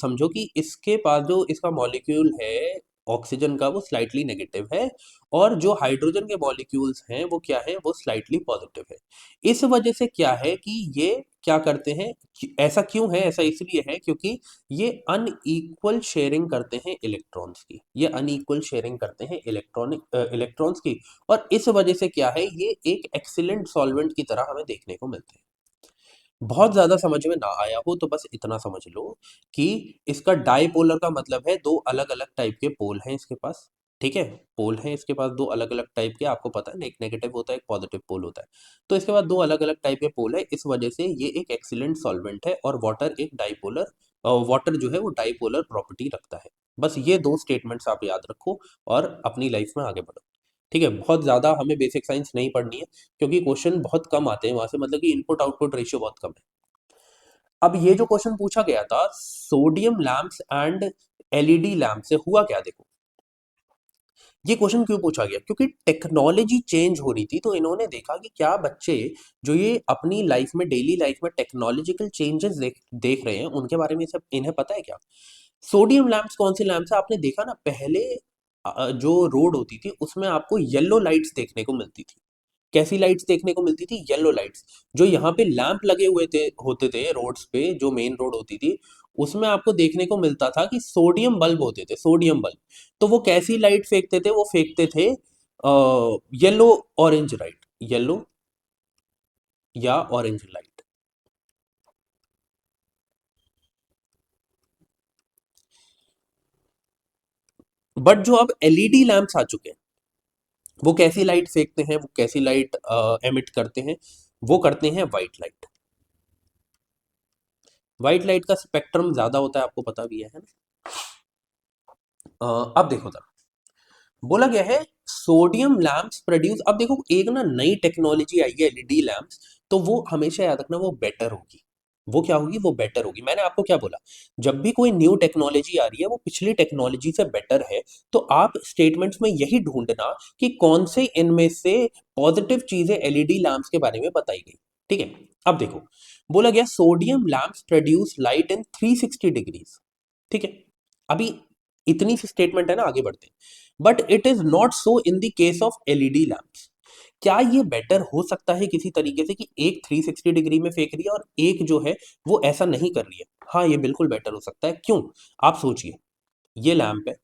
समझो कि इसके पास जो इसका मॉलिक्यूल है ऑक्सीजन का वो स्लाइटली नेगेटिव है, और जो हाइड्रोजन के मॉलिक्यूल्स हैं वो क्या है, वो स्लाइटली पॉजिटिव है। इस वजह से क्या है कि ये क्या करते हैं, ऐसा क्यों है? ऐसा इसलिए है क्योंकि ये अनइक्वल शेयरिंग करते हैं इलेक्ट्रॉन्स की, ये अनइक्वल शेयरिंग करते हैं इलेक्ट्रॉन्स की। और इस वजह से क्या है, ये एक एक्सीलेंट सॉल्वेंट की तरह हमें देखने को मिलते हैं। बहुत ज्यादा समझ में ना आया हो तो बस इतना समझ लो कि इसका डाइपोलर का मतलब है दो अलग अलग टाइप के पोल हैं इसके पास, ठीक है। पोल हैं इसके पास दो अलग अलग टाइप के, आपको पता है, एक नेगेटिव होता है एक पॉजिटिव पोल होता है। तो इसके बाद दो अलग अलग टाइप के पोल है, इस वजह से ये एक एक्सीलेंट सॉल्वेंट है। और वाटर एक डाइपोलर, वाटर जो है वो डाइपोलर प्रॉपर्टी रखता है। बस ये दो स्टेटमेंट्स आप याद रखो और अपनी लाइफ में आगे बढ़ो, ठीक है। बहुत ज़्यादा हमें बेसिक साइंस नहीं पढ़नी है क्योंकि क्वेश्चन बहुत कम आते हैं वहां से, मतलब कि इनपुट आउटपुट रेशियो बहुत कम है। अब ये जो क्वेश्चन पूछा गया था sodium lamps and LED lamp से हुआ क्या, देखो ये क्वेश्चन क्यों पूछा गया, क्योंकि टेक्नोलॉजी चेंज हो रही थी। तो इन्होंने देखा कि क्या बच्चे जो ये अपनी लाइफ में डेली लाइफ में टेक्नोलॉजिकल चेंजेस देख रहे हैं उनके बारे में सब इन्हें पता है क्या। सोडियम लैंप्स कौन से लैंप्स है, आपने देखा ना पहले जो रोड होती थी उसमें आपको येलो लाइट्स देखने को मिलती थी। कैसी लाइट्स देखने को मिलती थी? Yellow lights. जो यहाँ पे लैंप लगे हुए थे होते थे रोड्स पे, जो मेन रोड होती थी उसमें आपको देखने को मिलता था कि सोडियम बल्ब होते थे, सोडियम बल्ब। तो वो कैसी लाइट फेंकते थे? वो फेंकते थे येलो ऑरेंज लाइट, येलो या ऑरेंज लाइट। बट जो अब एलईडी लैंप्स आ चुके हैं वो कैसी लाइट फेंकते हैं, वो कैसी लाइट एमिट करते हैं? वो करते हैं व्हाइट लाइट। व्हाइट लाइट का स्पेक्ट्रम ज्यादा होता है, आपको पता भी है ना। अब देखो जरा, बोला गया है सोडियम लैंप्स प्रोड्यूस। अब देखो एक ना नई टेक्नोलॉजी आई है एलईडी लैंप्स, तो वो हमेशा याद रखना वो बेटर होगी। वो क्या होगी? वो बेटर होगी। मैंने आपको क्या बोला, जब भी कोई न्यू टेक्नोलॉजी आ रही है वो पिछली टेक्नोलॉजी से बेटर है, तो आप स्टेटमेंट्स में यही ढूंढना कि कौन से इनमें से पॉजिटिव चीजें एलईडी लैंप्स के बारे में बताई गई, ठीक है। अब देखो, बोला गया sodium lamps produce light in 360 degrees, ठीक है। अभी इतनी सी स्टेटमेंट है ना, आगे बढ़ते हैं। But it is not so in the case of LED lamps. क्या ये बेटर हो सकता है किसी तरीके से कि एक 360 डिग्री में फेंक रही है और एक जो है वो ऐसा नहीं कर रही है? हाँ, ये बिल्कुल बेटर हो सकता है। क्यों? आप सोचिए, ये लैंप है,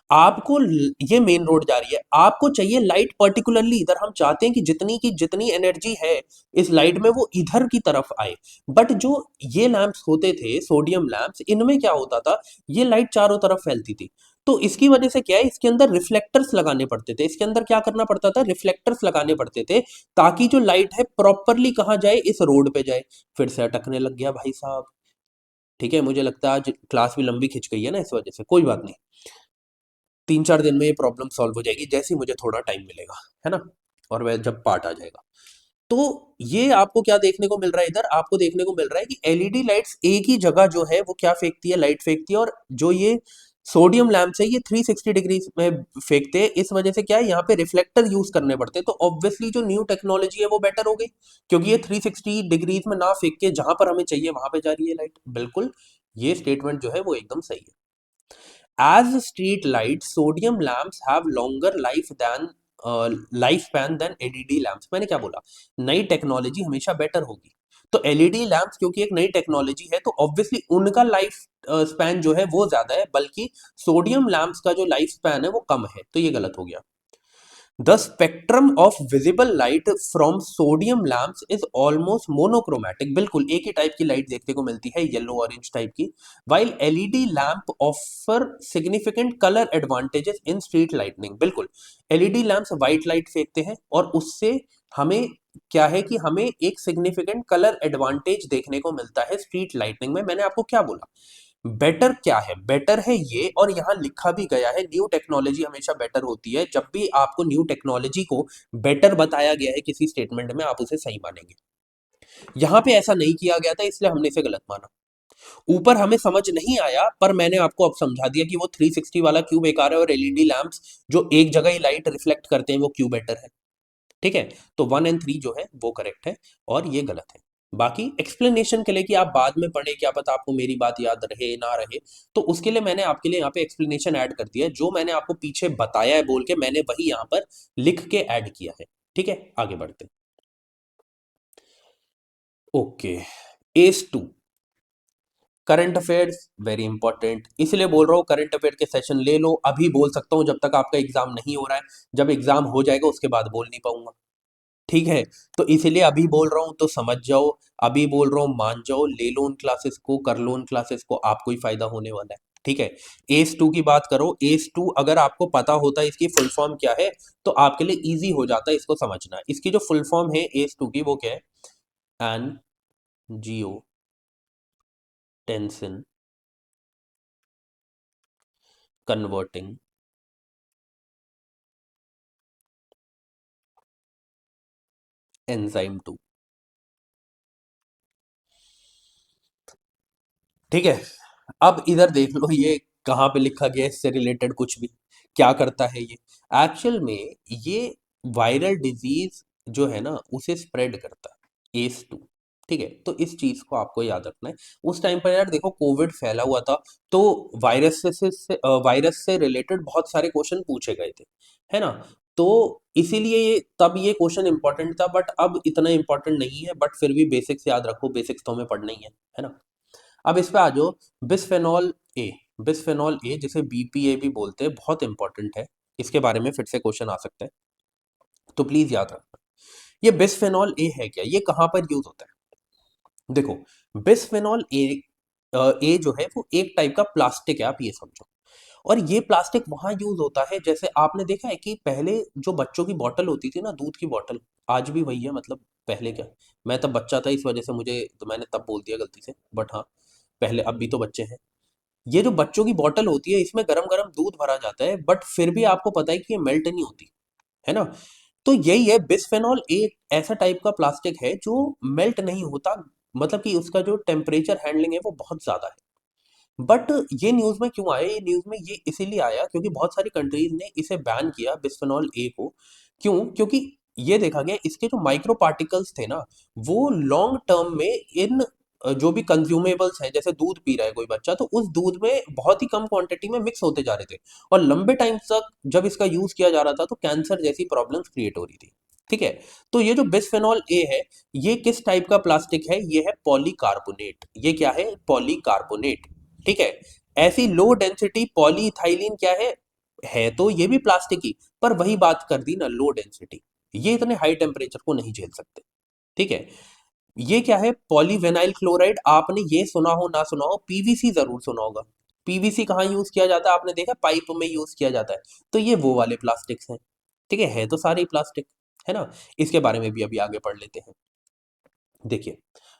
आपको ये मेन रोड जा रही है, आपको चाहिए लाइट पर्टिकुलरली इधर, हम चाहते हैं कि जितनी की जितनी एनर्जी है इस लाइट में वो इधर की तरफ आए। बट जो ये लैंप्स होते थे सोडियम लैंप्स, इनमें क्या होता था, ये लाइट चारों तरफ फैलती थी। तो इसकी वजह से क्या है, इसके अंदर रिफ्लेक्टर्स लगाने पड़ते थे, इसके अंदर क्या करना पड़ता था, रिफ्लेक्टर्स लगाने पड़ते थे, ताकि जो लाइट है प्रॉपरली कहाँ जाए, इस रोड पे जाए। फिर से अटकने लग गया भाई साहब, ठीक है। मुझे लगता है आज क्लास भी लंबी खिंच गई है ना इस वजह से, कोई बात नहीं, 3 4 दिन में ये प्रॉब्लम सॉल्व हो जाएगी जैसे ही मुझे थोड़ा टाइम मिलेगा, है ना। और वह जब पार्ट आ जाएगा तो ये आपको क्या देखने को मिल रहा है, इधर आपको देखने को मिल रहा है कि एलईडी लाइट्स एक ही जगह जो है वो क्या फेंकती है, लाइट फेंकती है। और जो ये सोडियम लैंप से ये 360 डिग्री में फेंकते हैं, इस वजह से क्या है, यहाँ पे रिफ्लेक्टर यूज करने पड़ते हैं, तो ऑब्वियसली जो न्यू टेक्नोलॉजी है वो बेटर हो गई, क्योंकि ये 360 डिग्रीज में ना फेंक के जहां पर हमें चाहिए वहां पे जा रही है लाइट। बिल्कुल, ये स्टेटमेंट जो है वो एकदम सही है। As street lights, sodium lamps have longer life span than LED lamps. मैंने क्या बोला, नई टेक्नोलॉजी हमेशा बेटर होगी। तो एलईडी लैंप्स क्योंकि एक नई टेक्नोलॉजी है, तो ऑब्वियसली उनका लाइफ स्पैन जो है वो ज्यादा है, बल्कि सोडियम लैंप्स का जो लाइफ स्पैन है वो कम है, तो ये गलत हो गया। The spectrum of visible light from sodium lamps is almost monochromatic. बिल्कुल एक ही टाइप की लाइट देखने को मिलती है, येलो ऑरेंज टाइप की। While LED lamp offer significant colour advantages in street lightning. बिल्कुल, एलईडी लैंप्स व्हाइट लाइट फेंकते हैं और उससे हमें क्या है कि हमें एक सिग्निफिकेंट कलर एडवांटेज देखने को मिलता है स्ट्रीट लाइटनिंग में। मैंने आपको क्या बोला, बेटर क्या है, बेटर है ये, और यहां लिखा भी गया है न्यू टेक्नोलॉजी हमेशा बेटर होती है। जब भी आपको न्यू टेक्नोलॉजी को बेटर बताया गया है किसी स्टेटमेंट में, आप उसे सही मानेंगे। यहां पे ऐसा नहीं किया गया था, इसलिए हमने इसे गलत माना। ऊपर हमें समझ नहीं आया, पर मैंने आपको अब समझा दिया कि वो 360 वाला क्यों बेकार है और एलईडी लैंप्स जो एक जगह ही लाइट रिफ्लेक्ट करते हैं वो क्यों बेटर है। ठीक है, तो 1 और 3 जो है वो करेक्ट है और ये गलत है। बाकी एक्सप्लेनेशन के लिए कि आप बाद में पढ़े, क्या पता आपको मेरी बात याद रहे ना रहे, तो उसके लिए मैंने आपके लिए यहाँ पे एक्सप्लेनेशन ऐड कर दिया है। जो मैंने आपको पीछे बताया है बोल के, मैंने वही यहाँ पर लिख के ऐड किया है। ठीक है, आगे बढ़ते हैं। Okay, S 2 current affairs very important, इसलिए बोल रहा हूँ करंट अफेयर के सेशन ले लो। अभी बोल सकता हूँ जब तक आपका एग्जाम नहीं हो रहा है, जब एग्जाम हो जाएगा उसके बाद बोल नहीं पाऊंगा। ठीक है, तो इसीलिए अभी बोल रहा हूं तो समझ जाओ, अभी बोल रहा हूं मान जाओ, ले लो उन क्लासेस को, कर लो उन क्लासेस को, आपको ही फायदा होने वाला है। ठीक है, एस 2 की बात करो। एस 2 अगर आपको पता होता है इसकी फुल फॉर्म क्या है, तो आपके लिए इजी हो जाता है इसको समझना। इसकी जो फुल फॉर्म है एस 2 की वो क्या है, एन जियो टेंसिन कन्वर्टिंग एंजाइम 2। ठीक है, अब इधर देख लो ये कहाँ पे लिखा गया है, इससे रिलेटेड कुछ भी क्या करता है ये। एक्चुअल में ये वायरल डिजीज जो है ना उसे स्प्रेड करता है एस 2। ठीक है, तो इस चीज को आपको याद रखना है। उस टाइम पर यार देखो कोविड फैला हुआ था, तो वायरस से रिलेटेड बहुत सारे क्वेश्चन पूछे गए थे, है ना। तो इसीलिए तब ये क्वेश्चन इंपॉर्टेंट था, बट अब इतना इंपॉर्टेंट नहीं है, बट फिर भी बेसिक्स याद रखो, बेसिक्स तो हमें पढ़ना ही है ना। अब इस पे आ जाओ, बिस्फेनॉल ए। बिस्फेनॉल ए जिसे बीपीए भी बोलते हैं, बहुत इंपॉर्टेंट है, इसके बारे में फिर से क्वेश्चन आ सकता है, तो प्लीज याद रखना। ये बिस्फेनॉल ए है क्या, ये कहां पर यूज होता है। देखो, बिस्फेनॉल ए जो है वो एक टाइप का प्लास्टिक है, आप ये समझो। और ये प्लास्टिक वहां यूज होता है, जैसे आपने देखा है कि पहले जो बच्चों की बोतल होती थी ना, दूध की बोतल, आज भी वही है, मतलब पहले क्या, मैं तब बच्चा था इस वजह से मुझे, तो मैंने तब बोल दिया गलती से, बट हाँ पहले, अब भी तो बच्चे हैं। ये जो बच्चों की बोतल होती है, इसमें गरम गरम दूध भरा जाता है, बट फिर भी आपको पता है कि ये मेल्ट नहीं होती, है ना। तो यही है, बिस्फेनॉल एक ऐसा टाइप का प्लास्टिक है जो मेल्ट नहीं होता, मतलब कि उसका जो टेम्परेचर हैंडलिंग है वो बहुत ज्यादा है। बट ये न्यूज में क्यों आया, ये न्यूज में ये इसीलिए आया क्योंकि बहुत सारी कंट्रीज ने इसे बैन किया, बिस्फेनॉल ए को। क्यों, क्योंकि ये देखा गया इसके जो माइक्रो पार्टिकल्स थे ना, वो लॉन्ग टर्म में इन जो भी कंज्यूमेबल्स हैं, जैसे दूध पी रहा है कोई बच्चा, तो उस दूध में बहुत ही कम क्वांटिटी में मिक्स होते जा रहे थे, और लंबे टाइम तक जब इसका यूज किया जा रहा था तो कैंसर जैसी प्रॉब्लम्स क्रिएट हो रही थी। ठीक है, तो ये जो बिस्फेनॉल ए है, ये किस टाइप का प्लास्टिक है, ये है पॉलीकार्बोनेट। ये क्या है, पॉलीकार्बोनेट। ठीक है, ऐसी लो डेंसिटी पॉलीइथाइलिन क्या है तो ये भी प्लास्टिक ही, पर वही बात कर दी ना, लो डेंसिटी, ये इतने हाई टेम्परेचर को नहीं झेल सकते। ठीक है, ये क्या है, पॉलीवेनाइल क्लोराइड। आपने ये सुना हो ना सुना हो, पीवीसी जरूर सुना होगा। पीवीसी कहाँ यूज किया जाता है, आपने देखा पाइप में यूज किया जाता है, तो ये वो वाले प्लास्टिक्स हैं। ठीक है तो सारे ही प्लास्टिक, है ना। इसके बारे में भी अभी आगे पढ़ लेते हैं। देखिए,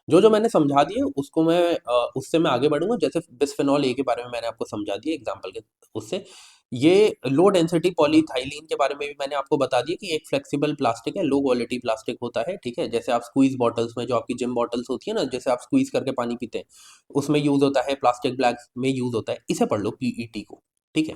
जो जो मैंने समझा दिए उसको मैं उससे मैं आगे बढ़ूंगा। जैसे बिस्फेनॉल ए के बारे में मैंने आपको समझा दिया एग्जांपल के उससे। ये लो डेंसिटी पॉलीथाइलीन के बारे में भी मैंने आपको बता दिया कि एक फ्लेक्सिबल प्लास्टिक है, लो क्वालिटी प्लास्टिक होता है। ठीक है, जैसे आप स्क्वीज बॉटल्स में, जो आपकी जिम बॉटल्स होती है ना, जैसे आप स्क्वीज करके पानी पीते हैं, उसमें यूज होता है, प्लास्टिक बैग्स में यूज होता है, इसे पढ़ लो, पीईटी को। ठीक है।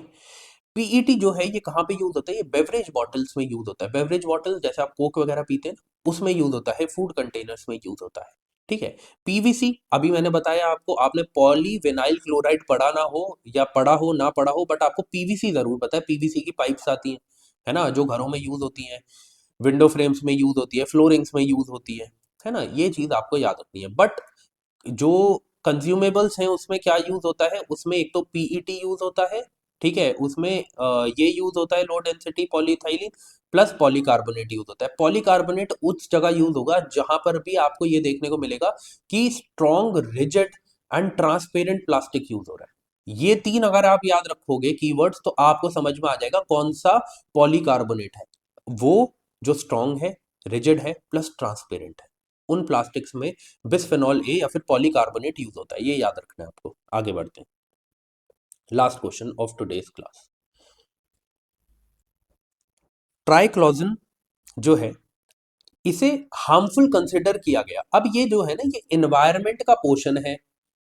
पीईटी जो है ये कहाँ पे यूज होता है, ये बेवरेज बॉटल्स में यूज होता है। बेवरेज बॉटल जैसे आप कोक वगैरह पीते हैं ना, उसमें यूज होता है, फूड कंटेनर्स में यूज होता है। ठीक है। पीवीसी अभी मैंने बताया आपको, आपने पॉलीविनाइल क्लोराइड पढ़ा ना हो या पढ़ा हो ना पढ़ा हो, बट आपको पीवीसी जरूर पता है। पीवीसी की पाइप्स आती हैं, है ना, जो घरों में यूज होती हैं, विंडो फ्रेम्स में यूज होती है, फ्लोरिंग्स में यूज होती है ना, ये चीज आपको याद रखनी है। बट जो कंज्यूमेबल्स हैं उसमें क्या यूज होता है, उसमें एक तो पीईटी यूज होता है, ठीक है, उसमें ये यूज होता है low density polyethylene, plus polycarbonate use होता है। पॉलीकार्बोनेट उस जगह यूज होगा जहां पर भी आपको ये देखने को मिलेगा कि strong rigid and transparent plastic use हो रहा है। ये तीन अगर आप याद रखोगे कीवर्ड्स, तो आपको समझ में आ जाएगा कौन सा पॉलीकार्बोनेट है। वो जो स्ट्रॉन्ग है, रिजिड है, प्लस ट्रांसपेरेंट है, उन प्लास्टिक्स में बिस्फेनॉल ए या फिर पॉलीकार्बोनेट यूज होता है। ये याद रखना है आपको। आगे बढ़ते हैं, last question of today's class. Triclosan जो है, इसे हार्मफुल कंसिडर किया गया। अब ये जो है ना, ये एनवायरनमेंट का पोर्शन है,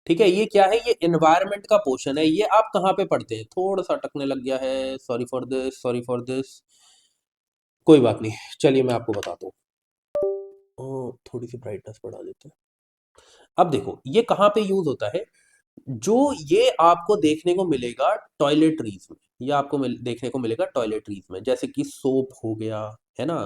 ठीक है। ये क्या है, ये एनवायरनमेंट का पोर्शन है। ये आप कहाँ पे पढ़ते हैं, थोड़ा सा अटकने लग गया है, sorry for this, sorry for this, कोई बात नहीं, चलिए मैं आपको बताता हूँ। थोड़ी सी ब्राइटनेस बढ़ा देते हैं। अब देखो ये कहाँ पे यूज होता है, जो ये आपको देखने को मिलेगा टॉयलेटरीज में, ये आपको देखने को मिलेगा टॉयलेटरीज में, जैसे कि सोप हो गया, है ना,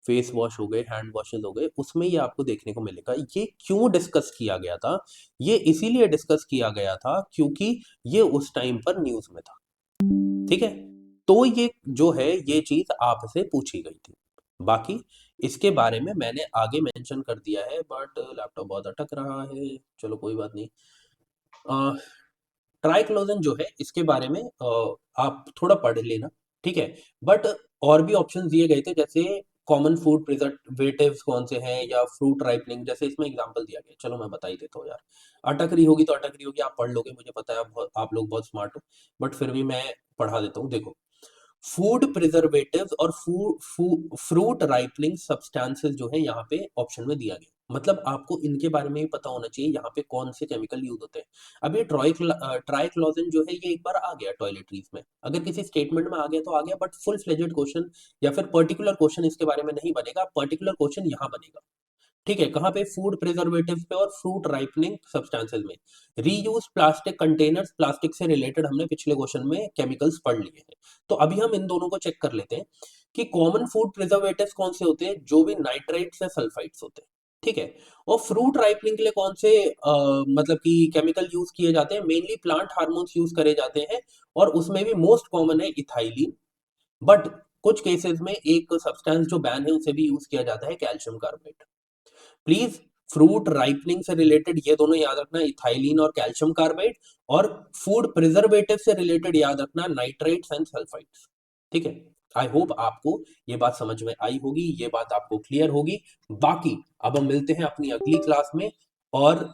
फेस वॉश हो गए, हैंड वॉशेस हो गए, उसमें ये आपको देखने को मिलेगा। ये क्यों डिस्कस किया गया था, ये इसीलिए डिस्कस किया गया था क्योंकि ये उस टाइम पर न्यूज में था, ठीक है। तो ये जो है, ये चीज आपसे पूछी गई थी। बाकी इसके बारे में मैंने आगे मेंशन कर दिया है, बट लैपटॉप बहुत अटक रहा है, चलो कोई बात नहीं। ट्राइक्लोजन जो है, इसके बारे में आप थोड़ा पढ़ लेना, ठीक है। बट और भी ऑप्शन दिए गए थे, जैसे कॉमन फूड प्रिजर्वेटिव्स कौन से हैं, या फ्रूट राइपनिंग, जैसे इसमें एग्जांपल दिया गया। चलो मैं बता ही देता हूँ यार, अटक रही होगी तो अटक रही होगी, आप पढ़ लोगे, मुझे पता है आप लोग बहुत स्मार्ट हो, बट फिर भी मैं पढ़ा देता हूँ। देखो, फूड प्रिजर्वेटिव्स और फ्रूट राइपनिंग सब्सटेंसेस जो है यहाँ पे ऑप्शन में दिया गया, मतलब आपको इनके बारे में भी पता होना चाहिए यहाँ पे कौन से केमिकल यूज होते हैं। अब ये ट्राइक्लोजन जो है, ये एक बार आ गया टॉयलेटरीज में, अगर किसी स्टेटमेंट में आ गया तो आ गया, बट फुल फ्लेजेड क्वेश्चन या फिर पर्टिकुलर क्वेश्चन इसके बारे में नहीं बनेगा। पर्टिकुलर क्वेश्चन यहाँ बनेगा, ठीक है, कहाँ पे, फूड प्रिजर्वेटिव पे और फ्रूट राइपनिंग सब्सटेंसेस में। रीयूज प्लास्टिक कंटेनर्स, प्लास्टिक से रिलेटेड हमने पिछले क्वेश्चन में केमिकल्स पढ़ लिए हैं। तो अभी हम इन दोनों को चेक कर लेते हैं कि कॉमन फूड प्रिजर्वेटिव्स कौन से होते हैं, जो भी नाइट्रेट्स या सल्फाइड्स होते हैं, ठीक है। और फ्रूट राइपनिंग के लिए कौन से मतलब कि केमिकल यूज किए जाते हैं, मेनली प्लांट हार्मोन्स यूज करे जाते हैं, और उसमें भी मोस्ट कॉमन है इथाइलिन। बट कुछ केसेस में एक सब्सटेंस जो बैन है, उसे भी यूज किया जाता है, calcium carbonate. Please, fruit ripening से रिलेटेड ये दोनों याद रखना, इथाइलिन और कैल्शियम कार्बाइड, और फूड प्रिजर्वेटिव से रिलेटेड याद रखना, नाइट्रेट्स एंड सल्फाइड्स, ठीक है। आई होप आपको ये बात समझ में आई होगी, ये बात आपको क्लियर होगी। बाकी अब हम मिलते हैं अपनी अगली क्लास में, और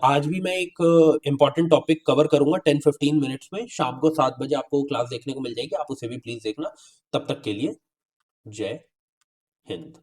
आज भी मैं एक इंपॉर्टेंट टॉपिक कवर करूंगा 10-15 मिनट्स में, शाम को 7 बजे आपको क्लास देखने को मिल जाएगी, आप उसे भी प्लीज देखना। तब तक के लिए जय हिंद।